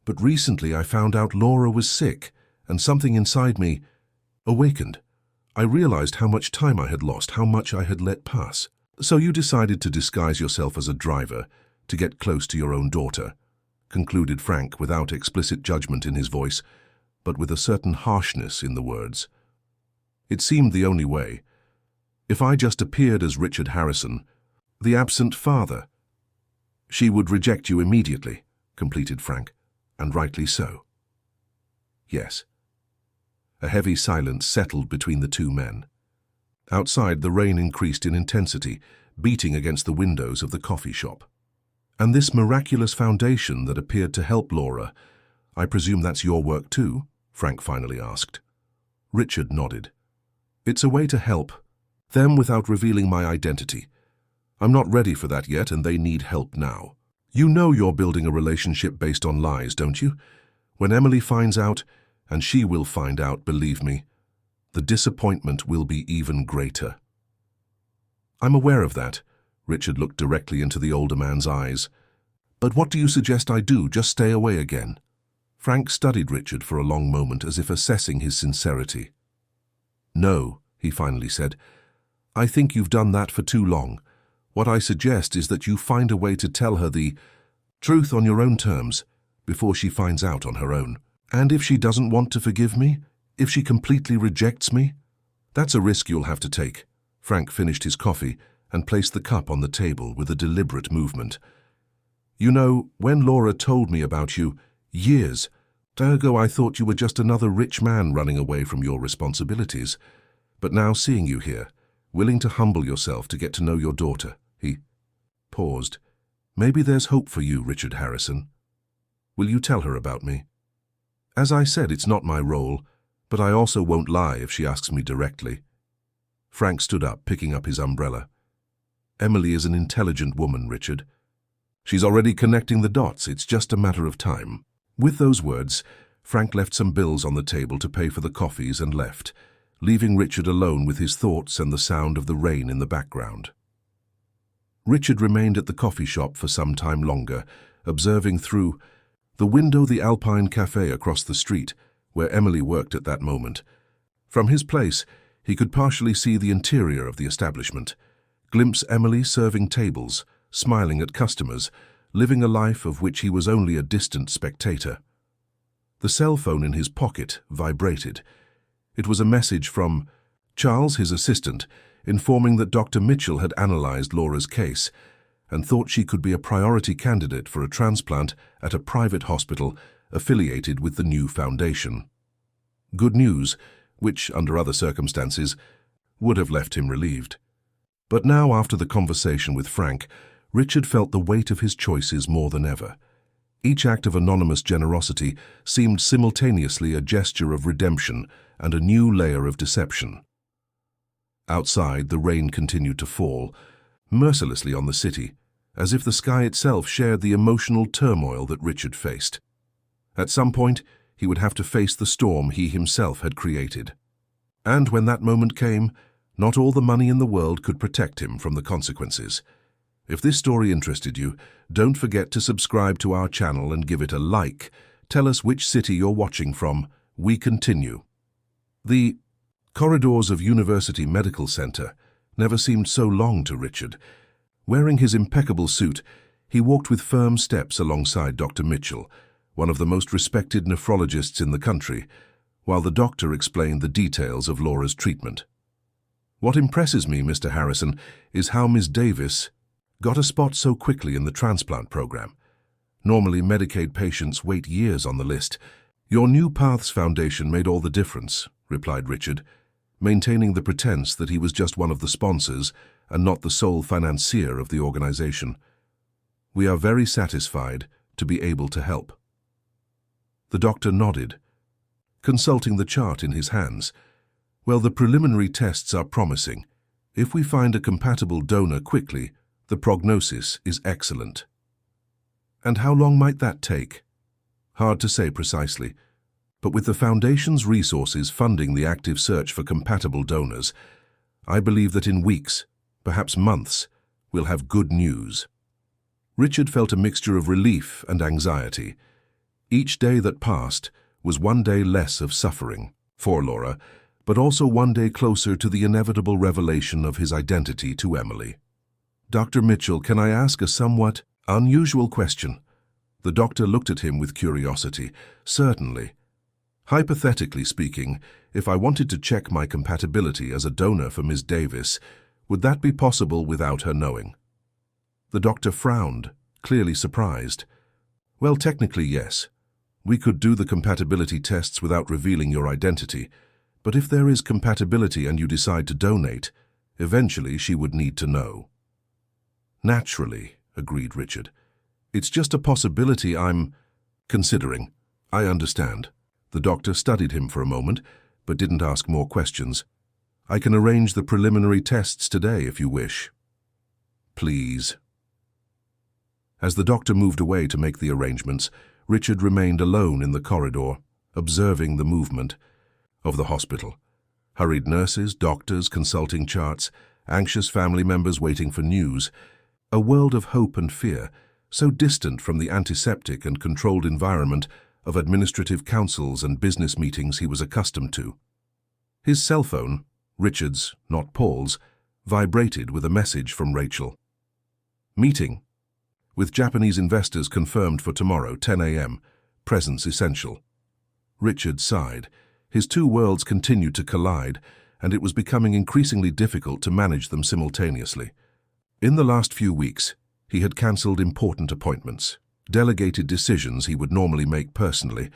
A: "But recently I found out Laura was sick, and something inside me awakened. I realized how much time I had lost, how much I had let pass. So you decided to disguise yourself as a driver, to get close to your own daughter," concluded Frank without explicit judgment in his voice, but with a certain harshness in the words. "It seemed the only way. If I just appeared as Richard Harrison, the absent father, she would reject you immediately, completed Frank, and rightly so. Yes. A heavy silence settled between the two men. Outside, the rain increased in intensity, beating against the windows of the coffee shop. And this miraculous foundation that appeared to help Laura, I presume that's your work too? Frank finally asked. Richard nodded. It's a way to help them without revealing my identity. I'm not ready for that yet, and they need help now. You know you're building a relationship based on lies, don't you? When Emily finds out, and she will find out, believe me, the disappointment will be even greater. I'm aware of that. Richard looked directly into the older man's eyes. But what do you suggest I do? Just stay away again? Frank studied Richard for a long moment as if assessing his sincerity. No, he finally said. I think you've done that for too long. What I suggest is that you find a way to tell her the truth on your own terms before she finds out on her own. And if she doesn't want to forgive me, if she completely rejects me, that's a risk you'll have to take. Frank finished his coffee and placed the cup on the table with a deliberate movement. You know, when Laura told me about you, years ago, I thought you were just another rich man running away from your responsibilities. But now seeing you here, willing to humble yourself to get to know your daughter, he paused. Maybe there's hope for you, Richard Harrison. Will you tell her about me? As I said, it's not my role, but I also won't lie if she asks me directly. Frank stood up, picking up his umbrella. Emily is an intelligent woman, Richard. She's already connecting the dots. It's just a matter of time. With those words, Frank left some bills on the table to pay for the coffees and left, leaving Richard alone with his thoughts and the sound of the rain in the background. Richard remained at the coffee shop for some time longer, observing through the window the Alpine Cafe across the street, where Emily worked at that moment. From his place, he could partially see the interior of the establishment, glimpse Emily serving tables, smiling at customers, living a life of which he was only a distant spectator. The cell phone in his pocket vibrated. It was a message from Charles, his assistant, informing that Dr. Mitchell had analyzed Laura's case and thought she could be a priority candidate for a transplant at a private hospital affiliated with the new foundation. Good news, which, under other circumstances, would have left him relieved. But now, after the conversation with Frank, Richard felt the weight of his choices more than ever. Each act of anonymous generosity seemed simultaneously a gesture of redemption and a new layer of deception. Outside, the rain continued to fall, mercilessly on the city, as if the sky itself shared the emotional turmoil that Richard faced. At some point, he would have to face the storm he himself had created. And when that moment came, not all the money in the world could protect him from the consequences. If this story interested you, don't forget to subscribe to our channel and give it a like. Tell us which city you're watching from. We continue. The corridors of University Medical Center never seemed so long to Richard. Wearing his impeccable suit, he walked with firm steps alongside Dr. Mitchell, one of the most respected nephrologists in the country, while the doctor explained the details of Laura's treatment. What impresses me, Mr. Harrison, is how Ms. Davis got a spot so quickly in the transplant program. Normally, Medicaid patients wait years on the list. Your New Paths Foundation made all the difference, replied Richard, maintaining the pretense that he was just one of the sponsors and not the sole financier of the organization. We are very satisfied to be able to help. The doctor nodded, consulting the chart in his hands. Well, the preliminary tests are promising. If we find a compatible donor quickly, the prognosis is excellent. And how long might that take? Hard to say precisely, but with the Foundation's resources funding the active search for compatible donors, I believe that in weeks, perhaps months, we'll have good news. Richard felt a mixture of relief and anxiety. Each day that passed was one day less of suffering for Laura, but also one day closer to the inevitable revelation of his identity to Emily. Dr. Mitchell, can I ask a somewhat unusual question? The doctor looked at him with curiosity. Certainly. Hypothetically speaking, if I wanted to check my compatibility as a donor for Ms. Davis, would that be possible without her knowing? The doctor frowned, clearly surprised. Well, technically, yes. We could do the compatibility tests without revealing your identity, but if there is compatibility and you decide to donate, eventually she would need to know. Naturally, agreed Richard. It's just a possibility I'm considering. I understand. The doctor studied him for a moment, but didn't ask more questions. I can arrange the preliminary tests today if you wish. Please. As the doctor moved away to make the arrangements, Richard remained alone in the corridor, observing the movement of the hospital. Hurried nurses, doctors consulting charts, anxious family members waiting for news. A world of hope and fear, so distant from the antiseptic and controlled environment of administrative councils and business meetings he was accustomed to. His cell phone, Richard's, not Paul's, vibrated with a message from Rachel. Meeting. With Japanese investors confirmed for tomorrow, 10 a.m. Presence essential. Richard sighed. His two worlds continued to collide, and it was becoming increasingly difficult to manage them simultaneously. In the last few weeks, he had cancelled important appointments, delegated decisions he would normally make personally,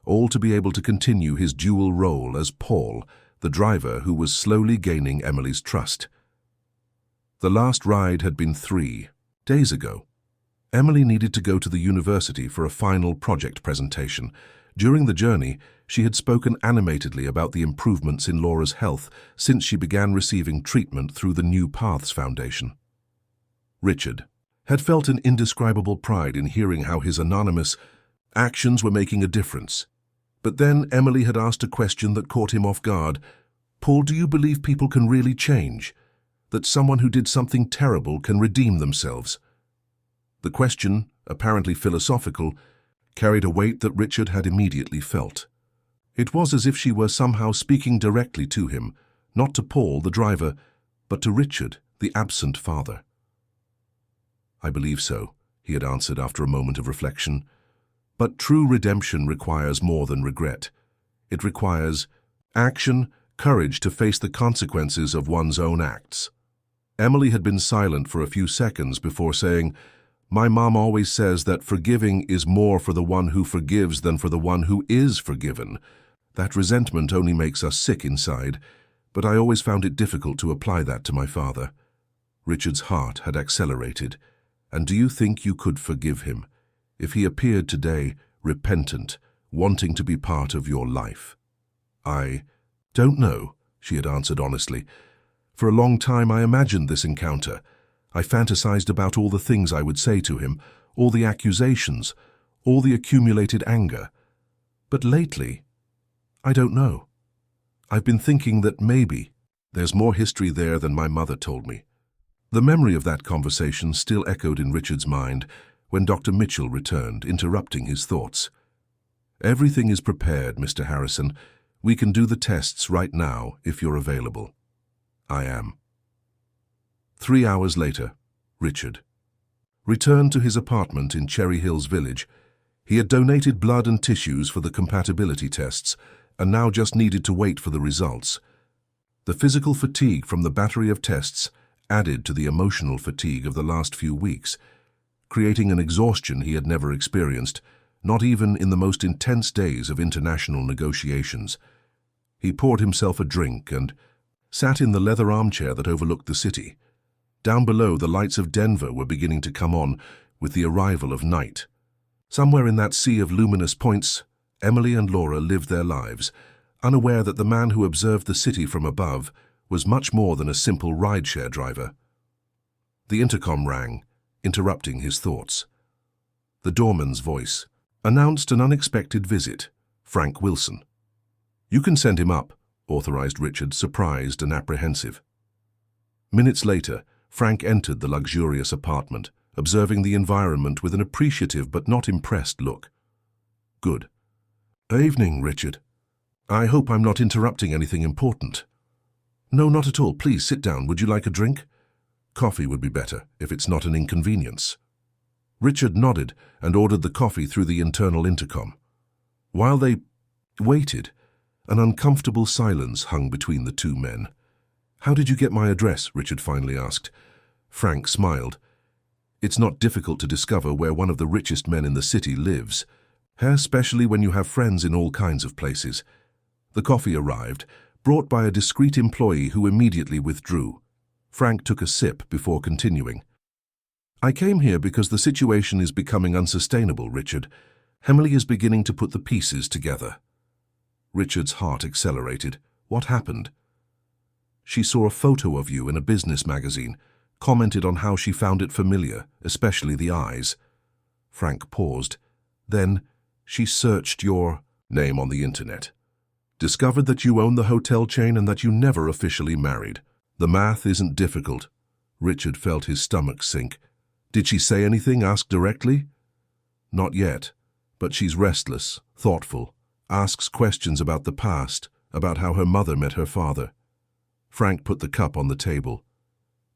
A: all to be able to continue his dual role as Paul, the driver who was slowly gaining Emily's trust. The last ride had been 3 days ago. Emily needed to go to the university for a final project presentation. During the journey, she had spoken animatedly about the improvements in Laura's health since she began receiving treatment through the New Paths Foundation. Richard had felt an indescribable pride in hearing how his anonymous actions were making a difference. But then Emily had asked a question that caught him off guard. "Paul, do you believe people can really change? That someone who did something terrible can redeem themselves?" The question, apparently philosophical, carried a weight that Richard had immediately felt. It was as if she were somehow speaking directly to him, not to Paul, the driver, but to Richard, the absent father. "I believe so," he had answered after a moment of reflection. "But true redemption requires more than regret. It requires action, courage to face the consequences of one's own acts." Emily had been silent for a few seconds before saying, "My mom always says that forgiving is more for the one who forgives than for the one who is forgiven. That resentment only makes us sick inside, but I always found it difficult to apply that to my father." Richard's heart had accelerated. "And do you think you could forgive him, if he appeared today, repentant, wanting to be part of your life?" "I don't know," she had answered honestly. "For a long time I imagined this encounter. I fantasized about all the things I would say to him, all the accusations, all the accumulated anger. But lately, I don't know. I've been thinking that maybe there's more history there than my mother told me." The memory of that conversation still echoed in Richard's mind when Dr. Mitchell returned, interrupting his thoughts. "Everything is prepared, Mr. Harrison. We can do the tests right now if you're available." "I am." 3 hours later, Richard returned to his apartment in Cherry Hills Village. He had donated blood and tissues for the compatibility tests and now just needed to wait for the results. The physical fatigue from the battery of tests added to the emotional fatigue of the last few weeks, creating an exhaustion he had never experienced, not even in the most intense days of international negotiations. He poured himself a drink and sat in the leather armchair that overlooked the city. Down below, the lights of Denver were beginning to come on with the arrival of night. Somewhere in that sea of luminous points, Emily and Laura lived their lives, unaware that the man who observed the city from above was much more than a simple rideshare driver. The intercom rang, interrupting his thoughts. The doorman's voice announced an unexpected visit, Frank Wilson. "You can send him up," authorized Richard, surprised and apprehensive. Minutes later, Frank entered the luxurious apartment, observing the environment with an appreciative but not impressed look. "Good. Evening, Richard. I hope I'm not interrupting anything important." "No, not at all. Please sit down. Would you like a drink?" "Coffee would be better, if it's not an inconvenience." Richard nodded and ordered the coffee through the internal intercom. While they Waited. An uncomfortable silence hung between the two men. "How did you get my address?" Richard finally asked. Frank smiled. "It's not difficult to discover where one of the richest men in the city lives, especially when you have friends in all kinds of places." The coffee arrived, brought by a discreet employee who immediately withdrew. Frank took a sip before continuing. "I came here because the situation is becoming unsustainable, Richard. Emily is beginning to put the pieces together." Richard's heart accelerated. "What happened?" "She saw a photo of you in a business magazine, commented on how she found it familiar, especially the eyes." Frank paused. "Then she searched your name on the internet. Discovered that you own the hotel chain and that you never officially married. The math isn't difficult." Richard felt his stomach sink. "Did she say anything, ask directly?" "Not yet, but she's restless, thoughtful, asks questions about the past, about how her mother met her father." Frank put the cup on the table.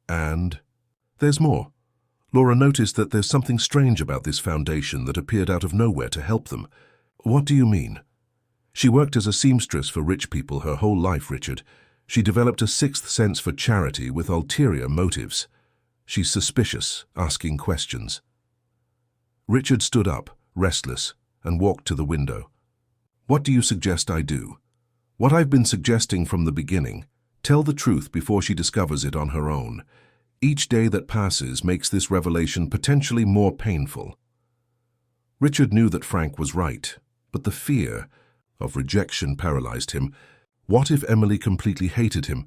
A: "And there's more. Laura noticed that there's something strange about this foundation that appeared out of nowhere to help them." "What do you mean?" "She worked as a seamstress for rich people her whole life, Richard. She developed a sixth sense for charity with ulterior motives. She's suspicious, asking questions." Richard stood up, restless, and walked to the window. "What do you suggest I do?" "What I've been suggesting from the beginning. Tell the truth before she discovers it on her own. Each day that passes makes this revelation potentially more painful." Richard knew that Frank was right, but the fear of rejection paralyzed him. What if Emily completely hated him?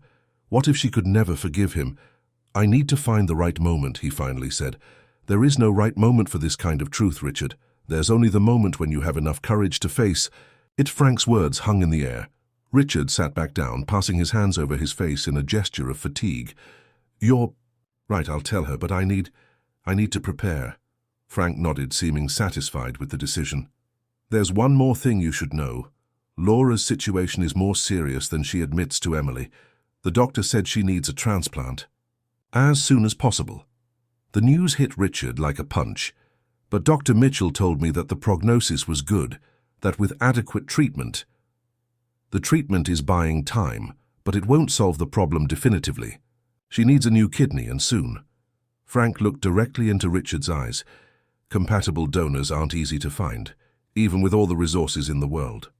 A: What if she could never forgive him? "I need to find the right moment," he finally said. "There is no right moment for this kind of truth, Richard. There's only the moment when you have enough courage to face it." Frank's words hung in the air. Richard sat back down, passing his hands over his face in a gesture of fatigue. "You're right, I'll tell her, but I need to prepare." Frank nodded, seeming satisfied with the decision. "There's one more thing you should know. Laura's situation is more serious than she admits to Emily. The doctor said she needs a transplant. As soon as possible." The news hit Richard like a punch. "But Dr. Mitchell told me that the prognosis was good, that with adequate treatment—" "The treatment is buying time, but it won't solve the problem definitively. She needs a new kidney, and soon." Frank looked directly into Richard's eyes. Compatible donors aren't easy to find, even with all the resources in the world.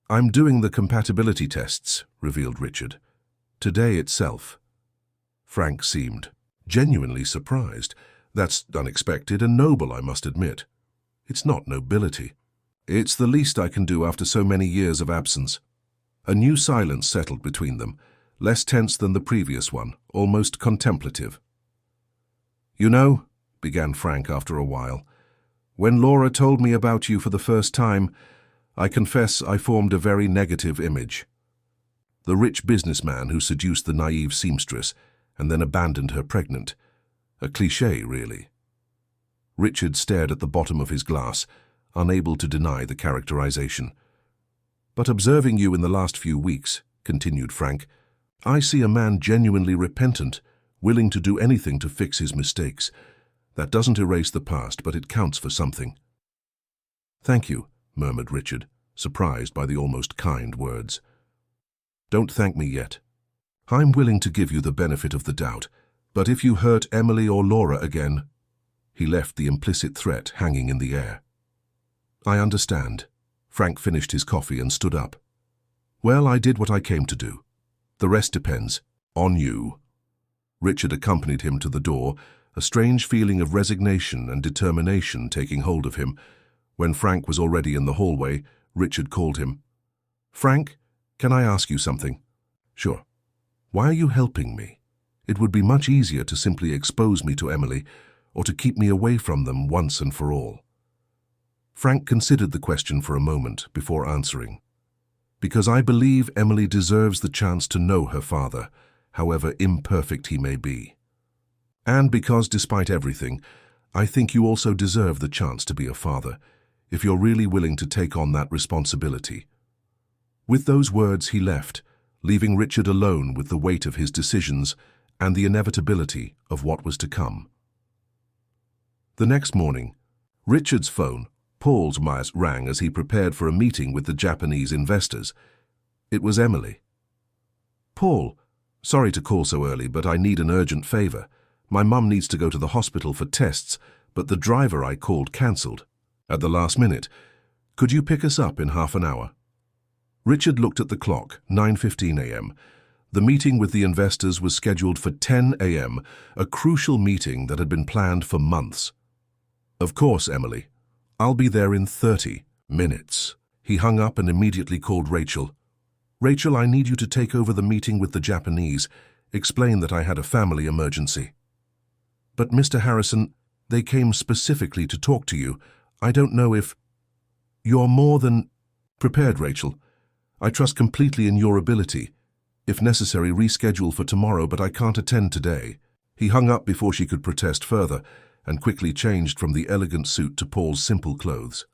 A: "I'm doing the compatibility tests," revealed Richard. "Today itself." Frank seemed genuinely surprised. "That's unexpected and noble, I must admit." "It's not nobility. It's the least I can do after so many years of absence." A new silence settled between them, less tense than the previous one, almost contemplative. "You know," began Frank after a while, "when Laura told me about you for the first time, I confess I formed a very negative image. The rich businessman who seduced the naive seamstress and then abandoned her pregnant. A cliché, really." Richard stared at the bottom of his glass, unable to deny the characterization. "But observing you in the last few weeks," continued Frank, "I see a man genuinely repentant, willing to do anything to fix his mistakes. That doesn't erase the past, but it counts for something." "Thank you," murmured Richard, surprised by the almost kind words. "Don't thank me yet. I'm willing to give you the benefit of the doubt, but if you hurt Emily or Laura again—" He left the implicit threat hanging in the air. "I understand." Frank finished his coffee and stood up. "Well, I did what I came to do. The rest depends on you." Richard accompanied him to the door, a strange feeling of resignation and determination taking hold of him. When Frank was already in the hallway, Richard called him. "Frank, can I ask you something?" "Sure." "Why are you helping me? It would be much easier to simply expose me to Emily, or to keep me away from them once and for all." Frank considered the question for a moment before answering. "Because I believe Emily deserves the chance to know her father, however imperfect he may be. And because, despite everything, I think you also deserve the chance to be a father, if you're really willing to take on that responsibility." With those words he left, leaving Richard alone with the weight of his decisions and the inevitability of what was to come. The next morning, Richard's phone, Paul's mic rang as he prepared for a meeting with the Japanese investors. It was Emily. "Paul, sorry to call so early, but I need an urgent favor. My mum needs to go to the hospital for tests, but the driver I called cancelled at the last minute. Could you pick us up in half an hour?" Richard looked at the clock, 9:15 a.m. The meeting with the investors was scheduled for 10 a.m., a crucial meeting that had been planned for months. "Of course, Emily. I'll be there in 30 minutes. He hung up and immediately called Rachel. "Rachel, I need you to take over the meeting with the Japanese. Explain that I had a family emergency." "But Mr. Harrison, they came specifically to talk to you. I don't know if—" "You're more than prepared, Rachel. I trust completely in your ability. If necessary, reschedule for tomorrow, but I can't attend today." He hung up before she could protest further and quickly changed from the elegant suit to Paul's simple clothes.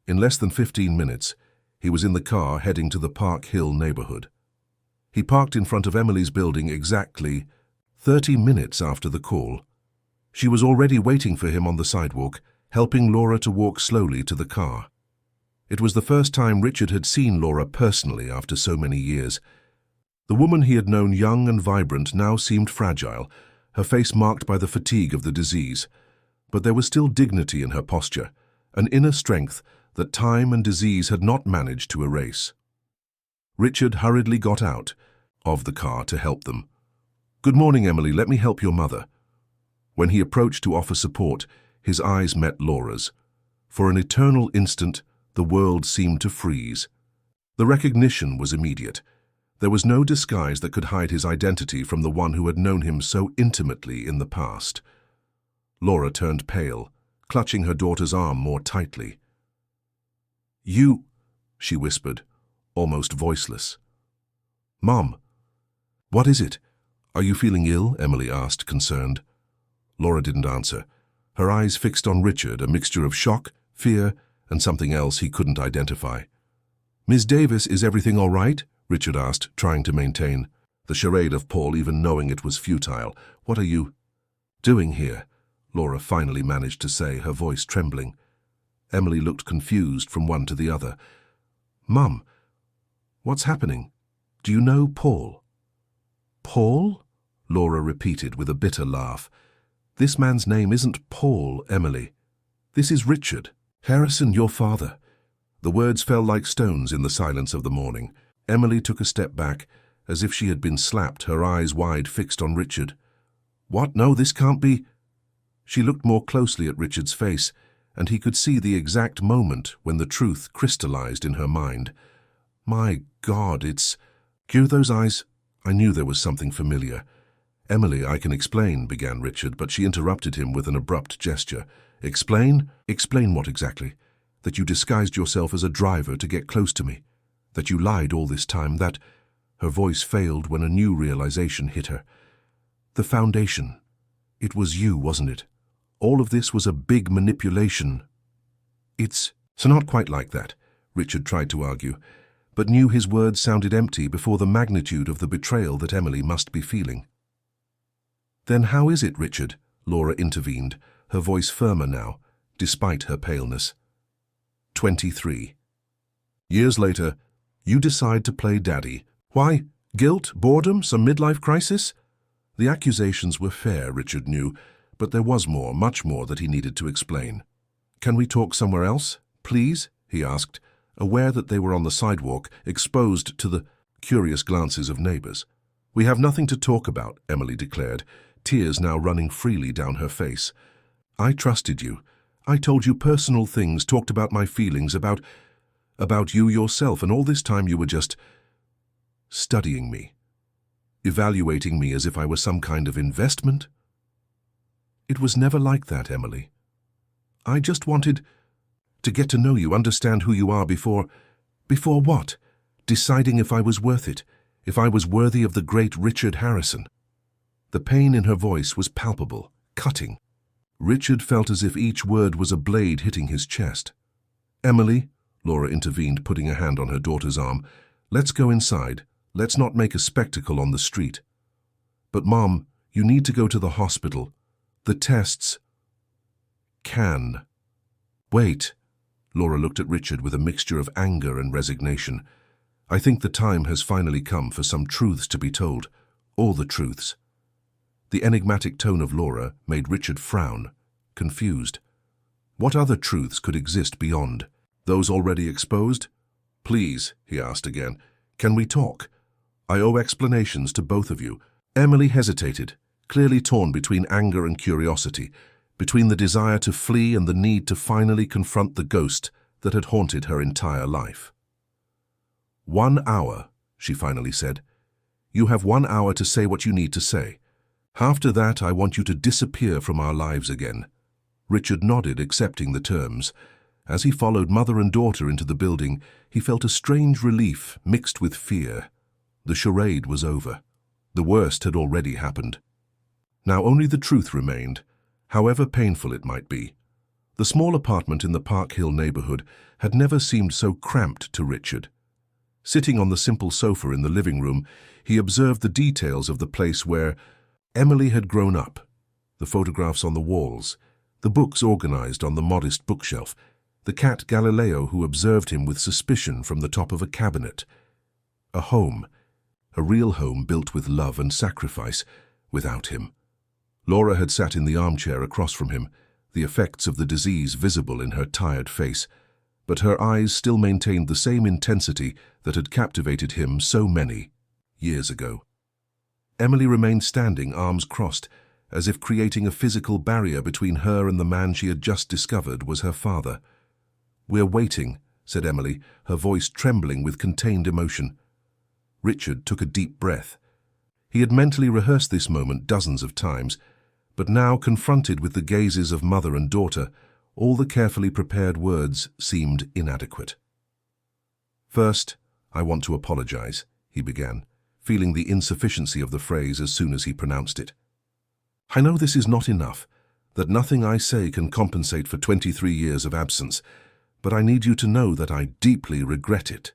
A: In less than 15 minutes, he was in the car heading to the Park Hill neighborhood. He parked in front of Emily's building exactly 30 minutes after the call. She was already waiting for him on the sidewalk, helping Laura to walk slowly to the car. It was the first time Richard had seen Laura personally after so many years. The woman he had known young and vibrant now seemed fragile, her face marked by the fatigue of the disease. But there was still dignity in her posture, an inner strength that time and disease had not managed to erase. Richard hurriedly got out of the car to help them. "Good morning, Emily. Let me help your mother." When he approached to offer support, his eyes met Laura's. For an eternal instant, the world seemed to freeze. The recognition was immediate. There was no disguise that could hide his identity from the one who had known him so intimately in the past. Laura turned pale, clutching her daughter's arm more tightly. "You," she whispered, almost voiceless. "Mom, what is it? Are you feeling ill?" Emily asked, concerned. Laura didn't answer, her eyes fixed on Richard, a mixture of shock, fear, and something else he couldn't identify. "Miss Davis, is everything all right?" Richard asked, trying to maintain the charade of Paul, even knowing it was futile. "What are you doing here?" Laura finally managed to say, her voice trembling. Emily looked confused from one to the other. "Mum, what's happening? Do you know Paul?" "Paul?" Laura repeated with a bitter laugh. "This man's name isn't Paul, Emily. This is Richard. Harrison, your father." The words fell like stones in the silence of the morning. Emily took a step back, as if she had been slapped, her eyes wide fixed on Richard. "What? No, this can't be." She looked more closely at Richard's face, and he could see the exact moment when the truth crystallized in her mind. "My God, it's—" "Cue those eyes." I knew there was something familiar. "Emily, I can explain," began Richard, but she interrupted him with an abrupt gesture. "Explain? Explain what exactly? That you disguised yourself as a driver to get close to me? That you lied all this time? That—" Her voice failed when a new realization hit her. "The foundation. It was you, wasn't it? All of this was a big manipulation." "It's not quite like that," Richard tried to argue, but knew his words sounded empty before the magnitude of the betrayal that Emily must be feeling. "Then how is it, Richard?" Laura intervened, her voice firmer now, despite her paleness. 23. Years later, you decide to play daddy. Why? Guilt? Boredom? Some midlife crisis? The accusations were fair, Richard knew, but there was more, much more that he needed to explain. "Can we talk somewhere else, please?" he asked, aware that they were on the sidewalk, exposed to the curious glances of neighbors. "We have nothing to talk about," Emily declared, tears now running freely down her face. "I trusted you. I told you personal things, talked about my feelings, about you yourself, and all this time you were just studying me, evaluating me as if I were some kind of investment." "It was never like that, Emily. I just wanted to get to know you, understand who you are before what? Deciding if I was worth it, if I was worthy of the great Richard Harrison." The pain in her voice was palpable, cutting. Richard felt as if each word was a blade hitting his chest. "Emily," Laura intervened, putting a hand on her daughter's arm, "let's go inside. Let's not make a spectacle on the street." "But Mom, you need to go to the hospital. The tests can wait." Laura looked at Richard with a mixture of anger and resignation. I think the time has finally come for some truths to be told. All the truths. The enigmatic tone of Laura made Richard frown, confused. What other truths could exist beyond? Those already exposed? Please, he asked again, can we talk? I owe explanations to both of you. Emily hesitated, clearly torn between anger and curiosity, between the desire to flee and the need to finally confront the ghost that had haunted her entire life. 1 hour, she finally said. You have 1 hour to say what you need to say. After that, I want you to disappear from our lives again. Richard nodded, accepting the terms. As he followed mother and daughter into the building, he felt a strange relief mixed with fear. The charade was over. The worst had already happened. Now only the truth remained, however painful it might be. The small apartment in the Park Hill neighborhood had never seemed so cramped to Richard. Sitting on the simple sofa in the living room, he observed the details of the place where Emily had grown up, the photographs on the walls, the books organized on the modest bookshelf, the cat Galileo who observed him with suspicion from the top of a cabinet. A home, a real home built with love and sacrifice, without him. Laura had sat in the armchair across from him, the effects of the disease visible in her tired face, but her eyes still maintained the same intensity that had captivated him so many years ago. Emily remained standing, arms crossed, as if creating a physical barrier between her and the man she had just discovered was her father. We're waiting, said Emily, her voice trembling with contained emotion. Richard took a deep breath. He had mentally rehearsed this moment dozens of times, but now, confronted with the gazes of mother and daughter, all the carefully prepared words seemed inadequate. First, I want to apologize, he began, feeling the insufficiency of the phrase as soon as he pronounced it. I know this is not enough, that nothing I say can compensate for 23 years of absence, but I need you to know that I deeply regret it.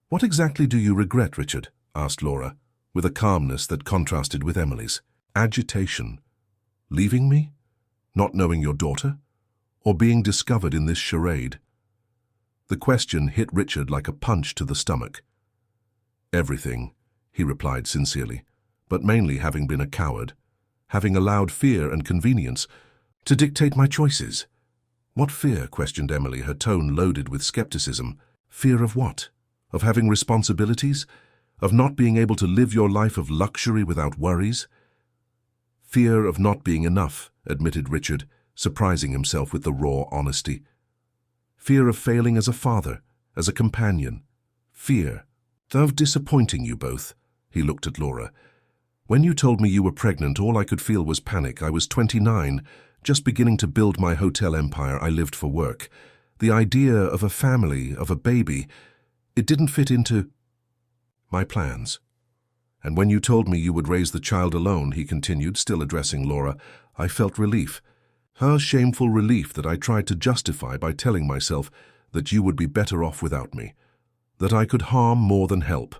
A: What exactly do you regret, Richard? Asked Laura, with a calmness that contrasted with Emily's. Agitation. Leaving me? Not knowing your daughter? Or being discovered in this charade? The question hit Richard like a punch to the stomach. Everything, he replied sincerely, but mainly having been a coward, having allowed fear and convenience to dictate my choices. What fear? Questioned Emily, her tone loaded with skepticism. Fear of what? Of having responsibilities? Of not being able to live your life of luxury without worries? Fear of not being enough, admitted Richard, surprising himself with the raw honesty. Fear of failing as a father, as a companion. Fear of disappointing you both. He looked at Laura. When you told me you were pregnant, all I could feel was panic. I was 29, just beginning to build my hotel empire. I lived for work. The idea of a family, of a baby, it didn't fit into my plans. And when you told me you would raise the child alone, he continued, still addressing Laura, I felt relief. Her shameful relief that I tried to justify by telling myself that you would be better off without me, that I could harm more than help.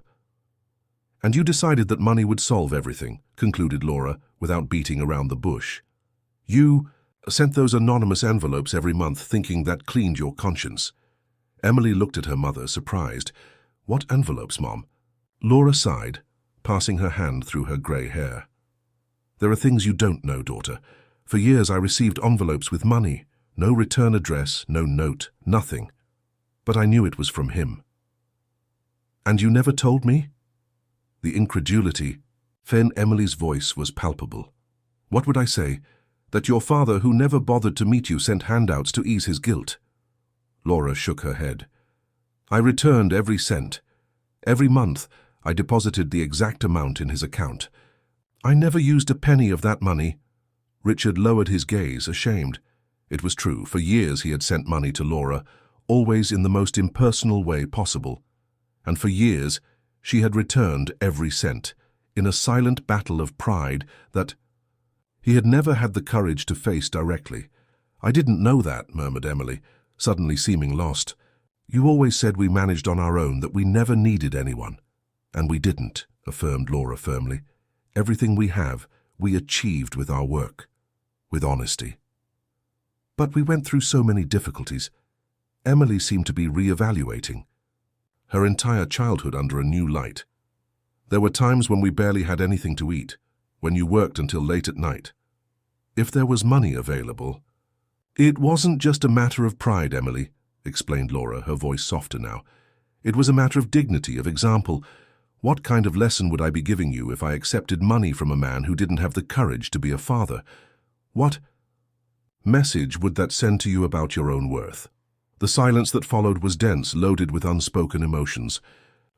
A: And you decided that money would solve everything, concluded Laura, without beating around the bush. You sent those anonymous envelopes every month thinking that cleaned your conscience. Emily looked at her mother, surprised. What envelopes, Mom? Laura sighed, passing her hand through her grey hair. There are things you don't know, daughter. For years I received envelopes with money, no return address, no note, nothing. But I knew it was from him. And you never told me? The incredulity. Then Emily's voice was palpable. What would I say? That your father, who never bothered to meet you, sent handouts to ease his guilt? Laura shook her head. I returned every cent. Every month, I deposited the exact amount in his account. I never used a penny of that money. Richard lowered his gaze, ashamed. It was true. For years he had sent money to Laura, always in the most impersonal way possible. And for years she had returned every cent, in a silent battle of pride that he had never had the courage to face directly. I didn't know that, murmured Emily, suddenly seeming lost. You always said we managed on our own, that we never needed anyone. And we didn't, affirmed Laura firmly. Everything we have, we achieved with our work, with honesty. But we went through so many difficulties. Emily seemed to be re-evaluating her entire childhood under a new light. There were times when we barely had anything to eat, when you worked until late at night. If there was money available... It wasn't just a matter of pride, Emily, explained Laura, her voice softer now. It was a matter of dignity, of example. What kind of lesson would I be giving you if I accepted money from a man who didn't have the courage to be a father? What message would that send to you about your own worth? The silence that followed was dense, loaded with unspoken emotions.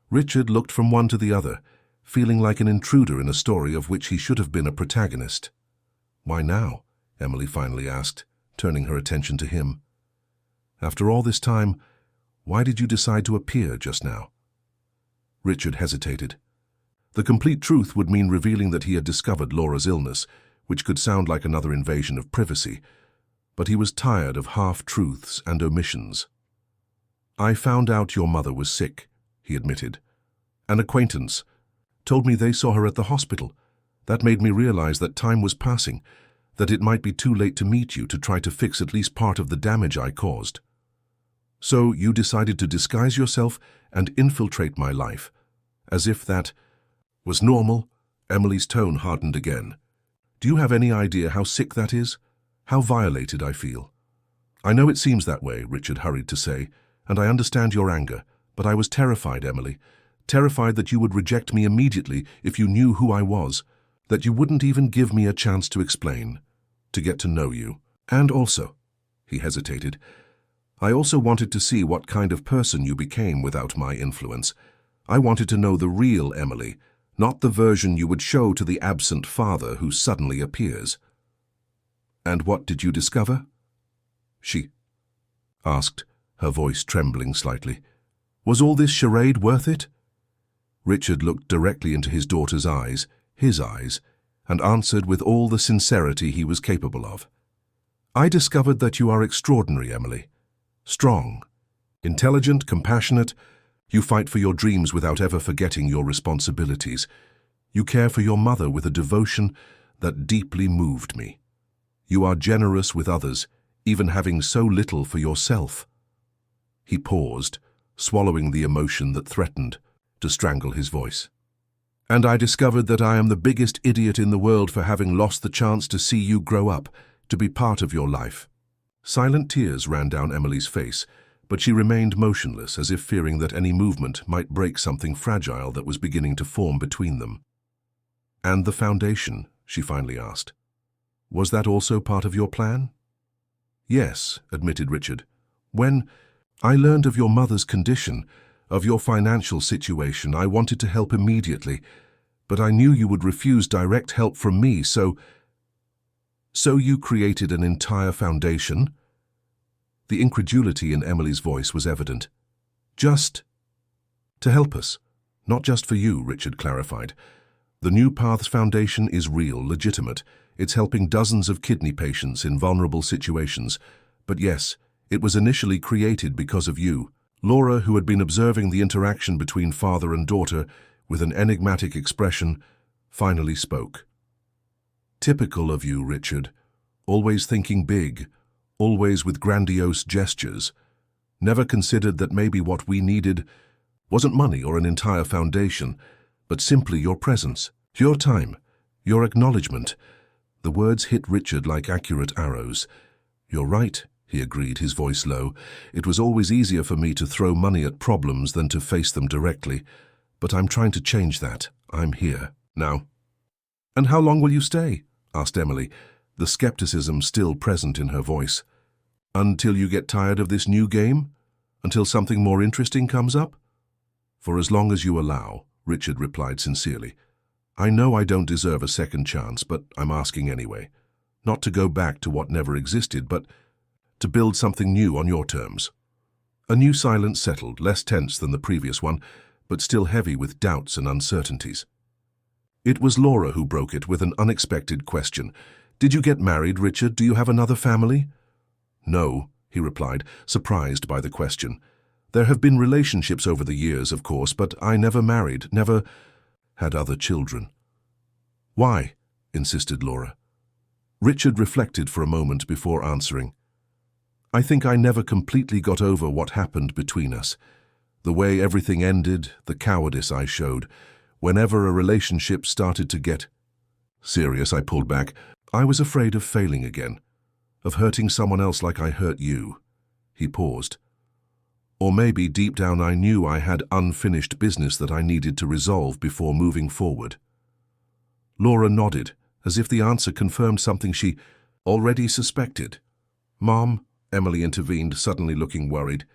A: Richard looked from one to the other, feeling like an intruder in a story of which he should have been a protagonist. Why now? Emily finally asked, turning her attention to him. After all this time, why did you decide to appear just now? Richard hesitated. The complete truth would mean revealing that he had discovered Laura's illness, which could sound like another invasion of privacy, but he was tired of half-truths and omissions. I found out your mother was sick, he admitted. An acquaintance told me they saw her at the hospital. That made me realize that time was passing, that it might be too late to meet you to try to fix at least part of the damage I caused. So you decided to disguise yourself and infiltrate my life, as if that was normal. Emily's tone hardened again. Do you have any idea how sick that is? How violated I feel? I know it seems that way, Richard hurried to say, and I understand your anger, but I was terrified, Emily. Terrified that you would reject me immediately if you knew who I was, that you wouldn't even give me a chance to explain, to get to know you. And also, he hesitated, I also wanted to see what kind of person you became without my influence. I wanted to know the real Emily, not the version you would show to the absent father who suddenly appears. And what did you discover? She asked, her voice trembling slightly. Was all this charade worth it? Richard looked directly into his daughter's eyes, and answered with all the sincerity he was capable of. I discovered that you are extraordinary, Emily. Strong, intelligent, compassionate. You fight for your dreams without ever forgetting your responsibilities. You care for your mother with a devotion that deeply moved me. You are generous with others, even having so little for yourself. He paused, swallowing the emotion that threatened to strangle his voice. And I discovered that I am the biggest idiot in the world for having lost the chance to see you grow up, to be part of your life. Silent tears ran down Emily's face, but she remained motionless, as if fearing that any movement might break something fragile that was beginning to form between them. And the foundation, she finally asked. Was that also part of your plan? Yes, admitted Richard. When I learned of your mother's condition, of your financial situation, I wanted to help immediately, but I knew you would refuse direct help from me, so you created an entire foundation? The incredulity in Emily's voice was evident. Just to help us, not just for you, Richard clarified. The New Paths Foundation is real, legitimate. It's helping dozens of kidney patients in vulnerable situations. But yes, it was initially created because of you. Laura, who had been observing the interaction between father and daughter with an enigmatic expression, finally spoke. Typical of you, Richard. Always thinking big, always with grandiose gestures. Never considered that maybe what we needed wasn't money or an entire foundation, but simply your presence, your time, your acknowledgement. The words hit Richard like accurate arrows. You're right, he agreed, his voice low. It was always easier for me to throw money at problems than to face them directly. But I'm trying to change that. I'm here now. And how long will you stay? Asked Emily, the skepticism still present in her voice. Until you get tired of this new game? Until something more interesting comes up? For as long as you allow, Richard replied sincerely. I know I don't deserve a second chance, but I'm asking anyway. Not to go back to what never existed, but to build something new on your terms. A new silence settled, less tense than the previous one, but still heavy with doubts and uncertainties. It was Laura who broke it with an unexpected question. Did you get married, Richard? Do you have another family? No, he replied, surprised by the question. There have been relationships over the years, of course, but I never married, never had other children. Why? Insisted Laura. Richard reflected for a moment before answering. I think I never completely got over what happened between us. The way everything ended, the cowardice I showed. Whenever a relationship started to get serious, I pulled back. I was afraid of failing again, of hurting someone else like I hurt you." He paused. "Or maybe deep down I knew I had unfinished business that I needed to resolve before moving forward." Laura nodded, as if the answer confirmed something she already suspected. "Mom," Emily intervened, suddenly looking worried,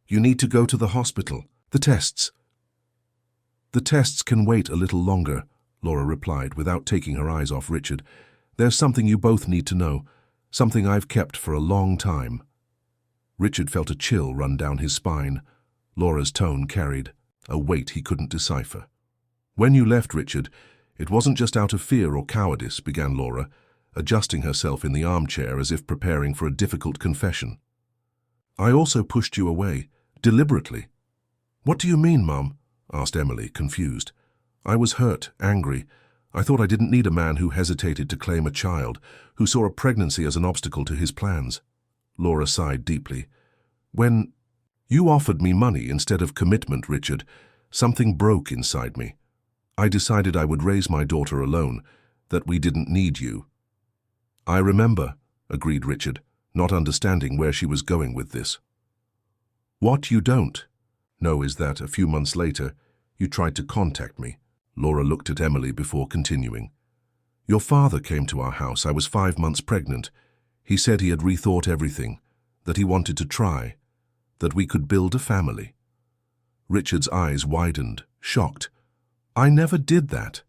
A: "you need to go to the hospital. The tests." "The tests can wait a little longer," Laura replied, without taking her eyes off Richard. "There's something you both need to know, something I've kept for a long time." Richard felt a chill run down his spine. Laura's tone carried a weight he couldn't decipher. "When you left, Richard, it wasn't just out of fear or cowardice," began Laura, adjusting herself in the armchair as if preparing for a difficult confession. "I also pushed you away, deliberately." "What do you mean, Mum?" asked Emily, confused. "I was hurt, angry. I thought I didn't need a man who hesitated to claim a child, who saw a pregnancy as an obstacle to his plans." Laura sighed deeply. "When you offered me money instead of commitment, Richard, something broke inside me. I decided I would raise my daughter alone, that we didn't need you." "I remember," agreed Richard, not understanding where she was going with this. "What you don't know is that, a few months later, you tried to contact me." Laura looked at Emily before continuing. "Your father came to our house. I was 5 months pregnant. He said he had rethought everything, that he wanted to try, that we could build a family." Richard's eyes widened, shocked. "I never did that."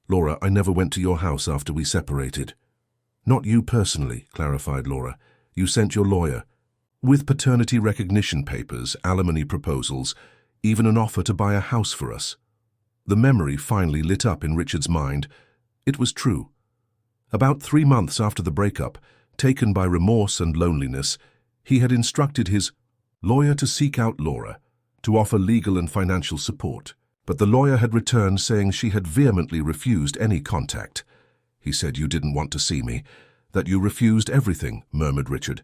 A: "Laura, I never went to your house after we separated." "Not you personally," clarified Laura. "You sent your lawyer, with paternity recognition papers, alimony proposals, even an offer to buy a house for us." The memory finally lit up in Richard's mind. It was true. About 3 months after the breakup, taken by remorse and loneliness, he had instructed his lawyer to seek out Laura, to offer legal and financial support. But the lawyer had returned saying she had vehemently refused any contact. "He said you didn't want to see me, that you refused everything," murmured Richard.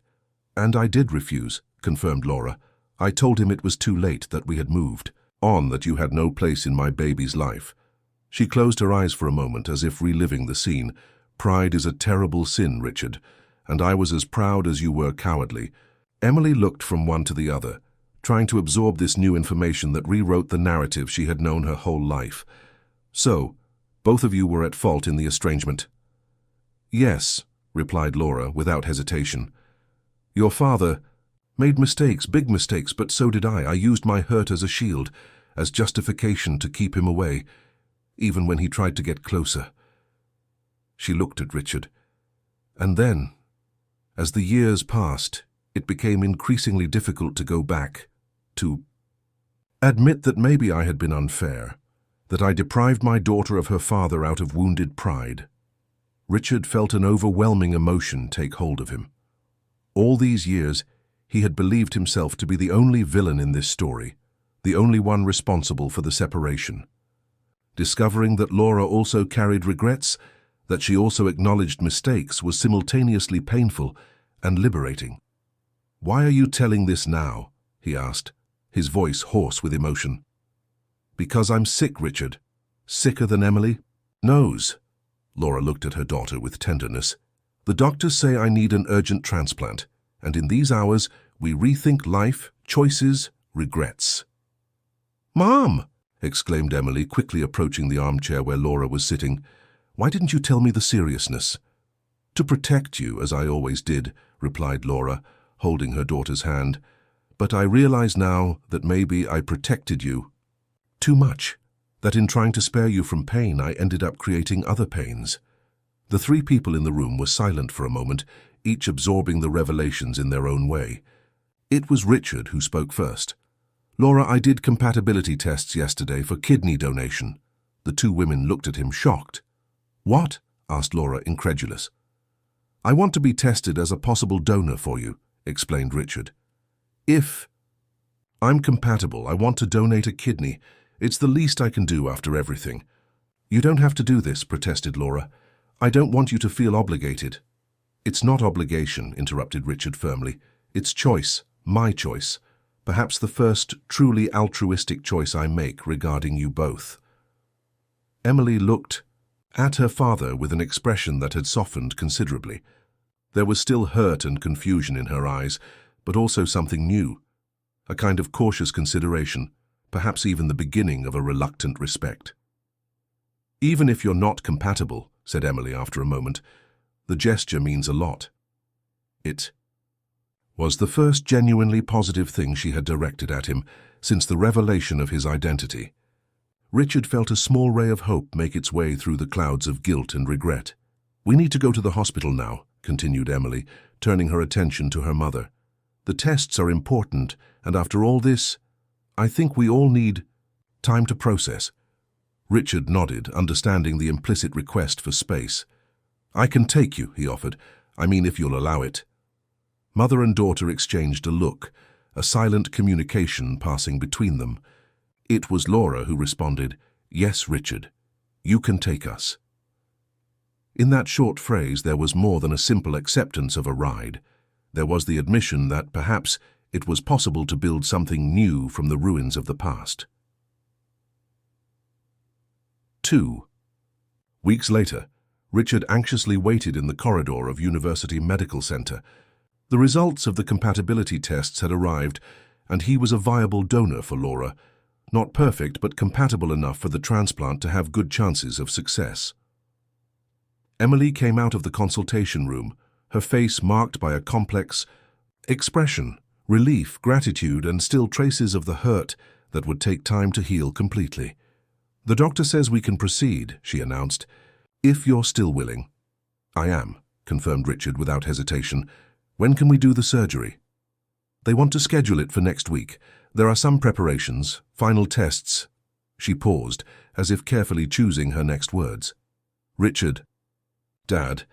A: "And I did refuse," confirmed Laura. "I told him it was too late, that we had moved on, that you had no place in my baby's life." She closed her eyes for a moment, as if reliving the scene. "Pride is a terrible sin, Richard, and I was as proud as you were cowardly." Emily looked from one to the other, trying to absorb this new information that rewrote the narrative she had known her whole life. "So, both of you were at fault in the estrangement?" "Yes," replied Laura without hesitation. "Your father made mistakes, big mistakes, but so did I. I used my hurt as a shield, as justification to keep him away, even when he tried to get closer." She looked at Richard. "And then, as the years passed, it became increasingly difficult to go back, to admit that maybe I had been unfair, that I deprived my daughter of her father out of wounded pride." Richard felt an overwhelming emotion take hold of him. All these years, he had believed himself to be the only villain in this story, the only one responsible for the separation. Discovering that Laura also carried regrets, that she also acknowledged mistakes, was simultaneously painful and liberating. "Why are you telling this now?" he asked, his voice hoarse with emotion. "Because I'm sick, Richard. Sicker than Emily knows." Laura looked at her daughter with tenderness. "The doctors say I need an urgent transplant, and in these hours we rethink life, choices, regrets." "Mom!" exclaimed Emily, quickly approaching the armchair where Laura was sitting. "Why didn't you tell me the seriousness?" "To protect you, as I always did," replied Laura, holding her daughter's hand. "But I realize now that maybe I protected you too much, that in trying to spare you from pain, I ended up creating other pains." The 3 people in the room were silent for a moment, each absorbing the revelations in their own way. It was Richard who spoke first. "Laura, I did compatibility tests yesterday for kidney donation." The 2 women looked at him, shocked. "What?" asked Laura, incredulous. "I want to be tested as a possible donor for you," explained Richard. "If I'm compatible, I want to donate a kidney. It's the least I can do after everything." "You don't have to do this," protested Laura. "I don't want you to feel obligated." "It's not obligation," interrupted Richard firmly. It's choice, my choice, perhaps the first truly altruistic choice I make regarding you both." Emily looked at her father with an expression that had softened considerably. There was still hurt and confusion in her eyes, but also something new, a kind of cautious consideration, perhaps even the beginning of a reluctant respect. "Even if you're not compatible," said Emily after a moment, "the gesture means a lot." It was the first genuinely positive thing she had directed at him since the revelation of his identity. Richard felt a small ray of hope make its way through the clouds of guilt and regret. "We need to go to the hospital now," continued Emily, turning her attention to her mother. "The tests are important, and after all this, I think we all need time to process." Richard nodded, understanding the implicit request for space. "I can take you," he offered. "I mean, if you'll allow it." Mother and daughter exchanged a look, a silent communication passing between them. It was Laura who responded, "Yes, Richard, you can take us." In that short phrase there was more than a simple acceptance of a ride. There was the admission that perhaps it was possible to build something new from the ruins of the past. 2. Weeks later, Richard anxiously waited in the corridor of University Medical Center. The results of the compatibility tests had arrived, and he was a viable donor for Laura. Not perfect, but compatible enough for the transplant to have good chances of success. Emily came out of the consultation room, her face marked by a complex expression, relief, gratitude, and still traces of the hurt that would take time to heal completely. "The doctor says we can proceed," she announced, "if you're still willing." "I am," confirmed Richard without hesitation. "When can we do the surgery?" "They want to schedule it for next week. There are some preparations, final tests." She paused, as if carefully choosing her next words. "Richard, Dad,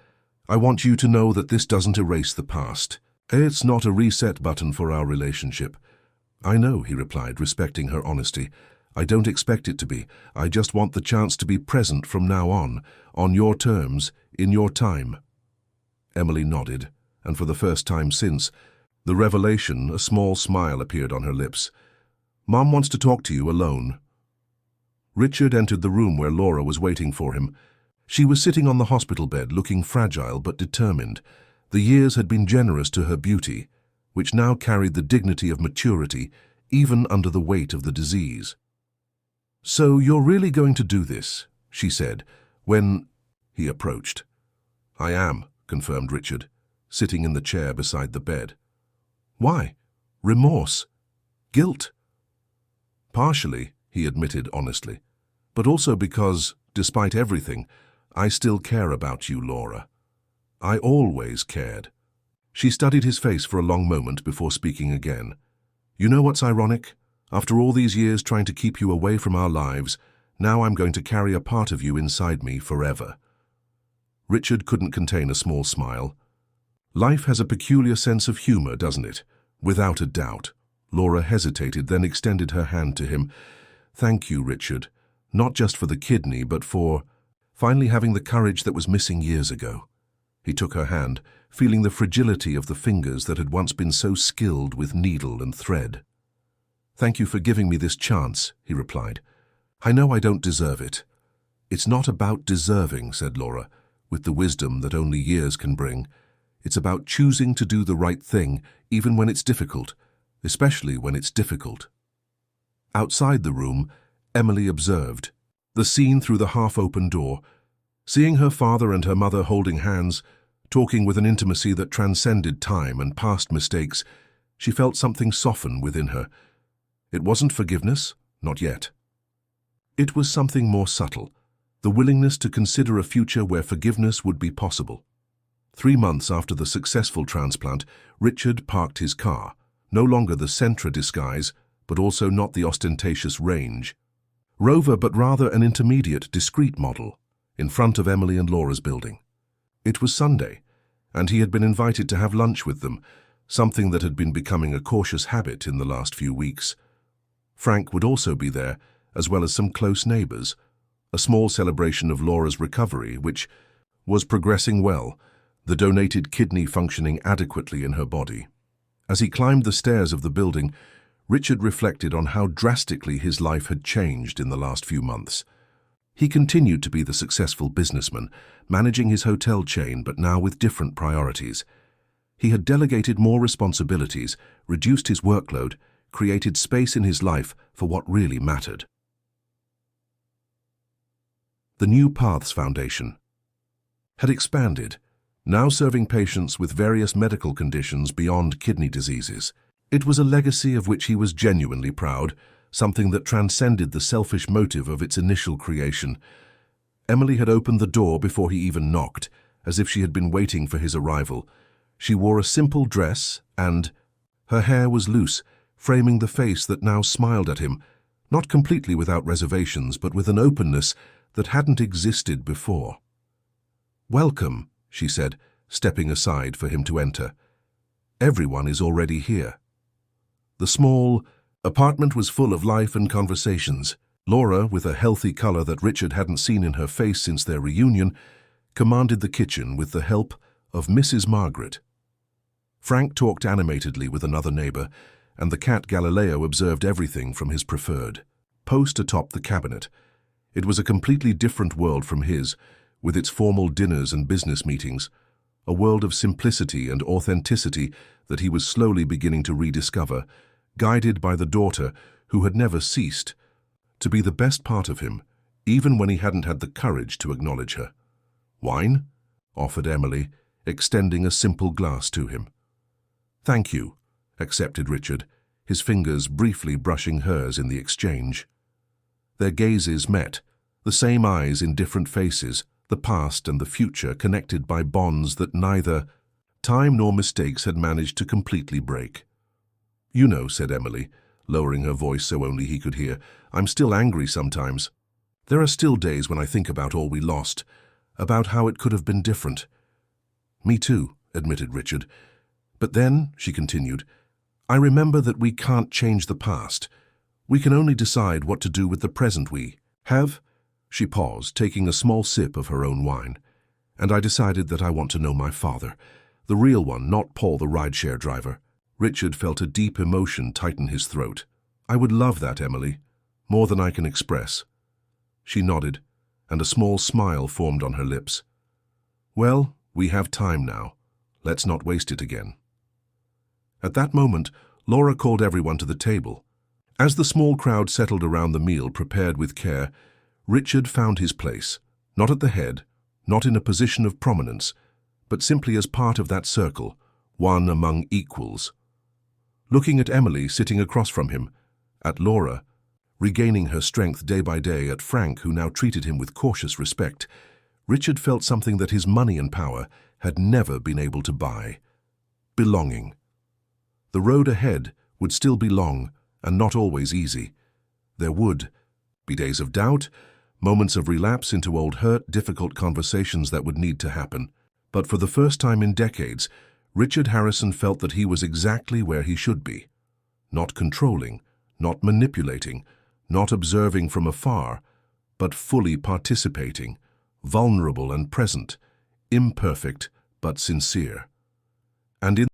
A: I want you to know that this doesn't erase the past. It's not a reset button for our relationship." "I know," he replied, respecting her honesty. "I don't expect it to be. I just want the chance to be present from now on your terms, in your time." Emily nodded, and for the first time since the revelation, a small smile appeared on her lips. "Mom wants to talk to you alone." Richard entered the room where Laura was waiting for him. She was sitting on the hospital bed, looking fragile but determined. The years had been generous to her beauty, which now carried the dignity of maturity, even under the weight of the disease. "So you're really going to do this?" she said, when he approached. "I am," confirmed Richard, sitting in the chair beside the bed. "Why? Remorse? Guilt?" "Partially," he admitted honestly, "but also because, despite everything, I still care about you, Laura. I always cared." She studied his face for a long moment before speaking again. "You know what's ironic? After all these years trying to keep you away from our lives, now I'm going to carry a part of you inside me forever." Richard couldn't contain a small smile. "Life has a peculiar sense of humor, doesn't it?" "Without a doubt." Laura hesitated, then extended her hand to him. "Thank you, Richard. Not just for the kidney, but for finally having the courage that was missing years ago." He took her hand, feeling the fragility of the fingers that had once been so skilled with needle and thread. "Thank you for giving me this chance," he replied. "I know I don't deserve it." "It's not about deserving," said Laura, with the wisdom that only years can bring. "It's about choosing to do the right thing, even when it's difficult, especially when it's difficult." Outside the room, Emily observed the scene through the half-open door. Seeing her father and her mother holding hands, talking with an intimacy that transcended time and past mistakes, she felt something soften within her. It wasn't forgiveness, not yet. It was something more subtle, the willingness to consider a future where forgiveness would be possible. 3 months after the successful transplant, Richard parked his car, no longer the Sentra disguise, but also not the ostentatious Range Rover, but rather an intermediate, discreet model, in front of Emily and Laura's building. It was Sunday, and he had been invited to have lunch with them, something that had been becoming a cautious habit in the last few weeks. Frank would also be there, as well as some close neighbors, a small celebration of Laura's recovery, which was progressing well, the donated kidney functioning adequately in her body. As he climbed the stairs of the building, Richard reflected on how drastically his life had changed in the last few months. He continued to be the successful businessman, managing his hotel chain, but now with different priorities. He had delegated more responsibilities, reduced his workload, created space in his life for what really mattered. The New Paths Foundation had expanded, now serving patients with various medical conditions beyond kidney diseases. It was a legacy of which he was genuinely proud, something that transcended the selfish motive of its initial creation. Emily had opened the door before he even knocked, as if she had been waiting for his arrival. She wore a simple dress and her hair was loose, framing the face that now smiled at him, not completely without reservations, but with an openness that hadn't existed before. "Welcome," she said, stepping aside for him to enter. "Everyone is already here." The small apartment was full of life and conversations. Laura, with a healthy color that Richard hadn't seen in her face since their reunion, commanded the kitchen with the help of Mrs. Margaret. Frank talked animatedly with another neighbor, and the cat Galileo observed everything from his preferred post atop the cabinet. It was a completely different world from his, with its formal dinners and business meetings, a world of simplicity and authenticity that he was slowly beginning to rediscover, guided by the daughter who had never ceased to be the best part of him, even when he hadn't had the courage to acknowledge her. "Wine?" offered Emily, extending a simple glass to him. "Thank you," accepted Richard, his fingers briefly brushing hers in the exchange. Their gazes met, the same eyes in different faces, the past and the future connected by bonds that neither time nor mistakes had managed to completely break. "You know," said Emily, lowering her voice so only he could hear, "I'm still angry sometimes. There are still days when I think about all we lost, about how it could have been different." "Me too," admitted Richard. "But then," she continued, "I remember that we can't change the past. We can only decide what to do with the present we have." She paused, taking a small sip of her own wine. "And I decided that I want to know my father, the real one, not Paul the rideshare driver." Richard felt a deep emotion tighten his throat. "I would love that, Emily, more than I can express." She nodded, and a small smile formed on her lips. "Well, we have time now. Let's not waste it again." At that moment, Laura called everyone to the table. As the small crowd settled around the meal prepared with care, Richard found his place, not at the head, not in a position of prominence, but simply as part of that circle, one among equals. Looking at Emily sitting across from him, at Laura, regaining her strength day by day, at Frank, who now treated him with cautious respect, Richard felt something that his money and power had never been able to buy: belonging. The road ahead would still be long and not always easy. There would be days of doubt, moments of relapse into old hurt, difficult conversations that would need to happen. But for the first time in decades, Richard Harrison felt that he was exactly where he should be. Not controlling, not manipulating, not observing from afar, but fully participating, vulnerable and present, imperfect but sincere. And in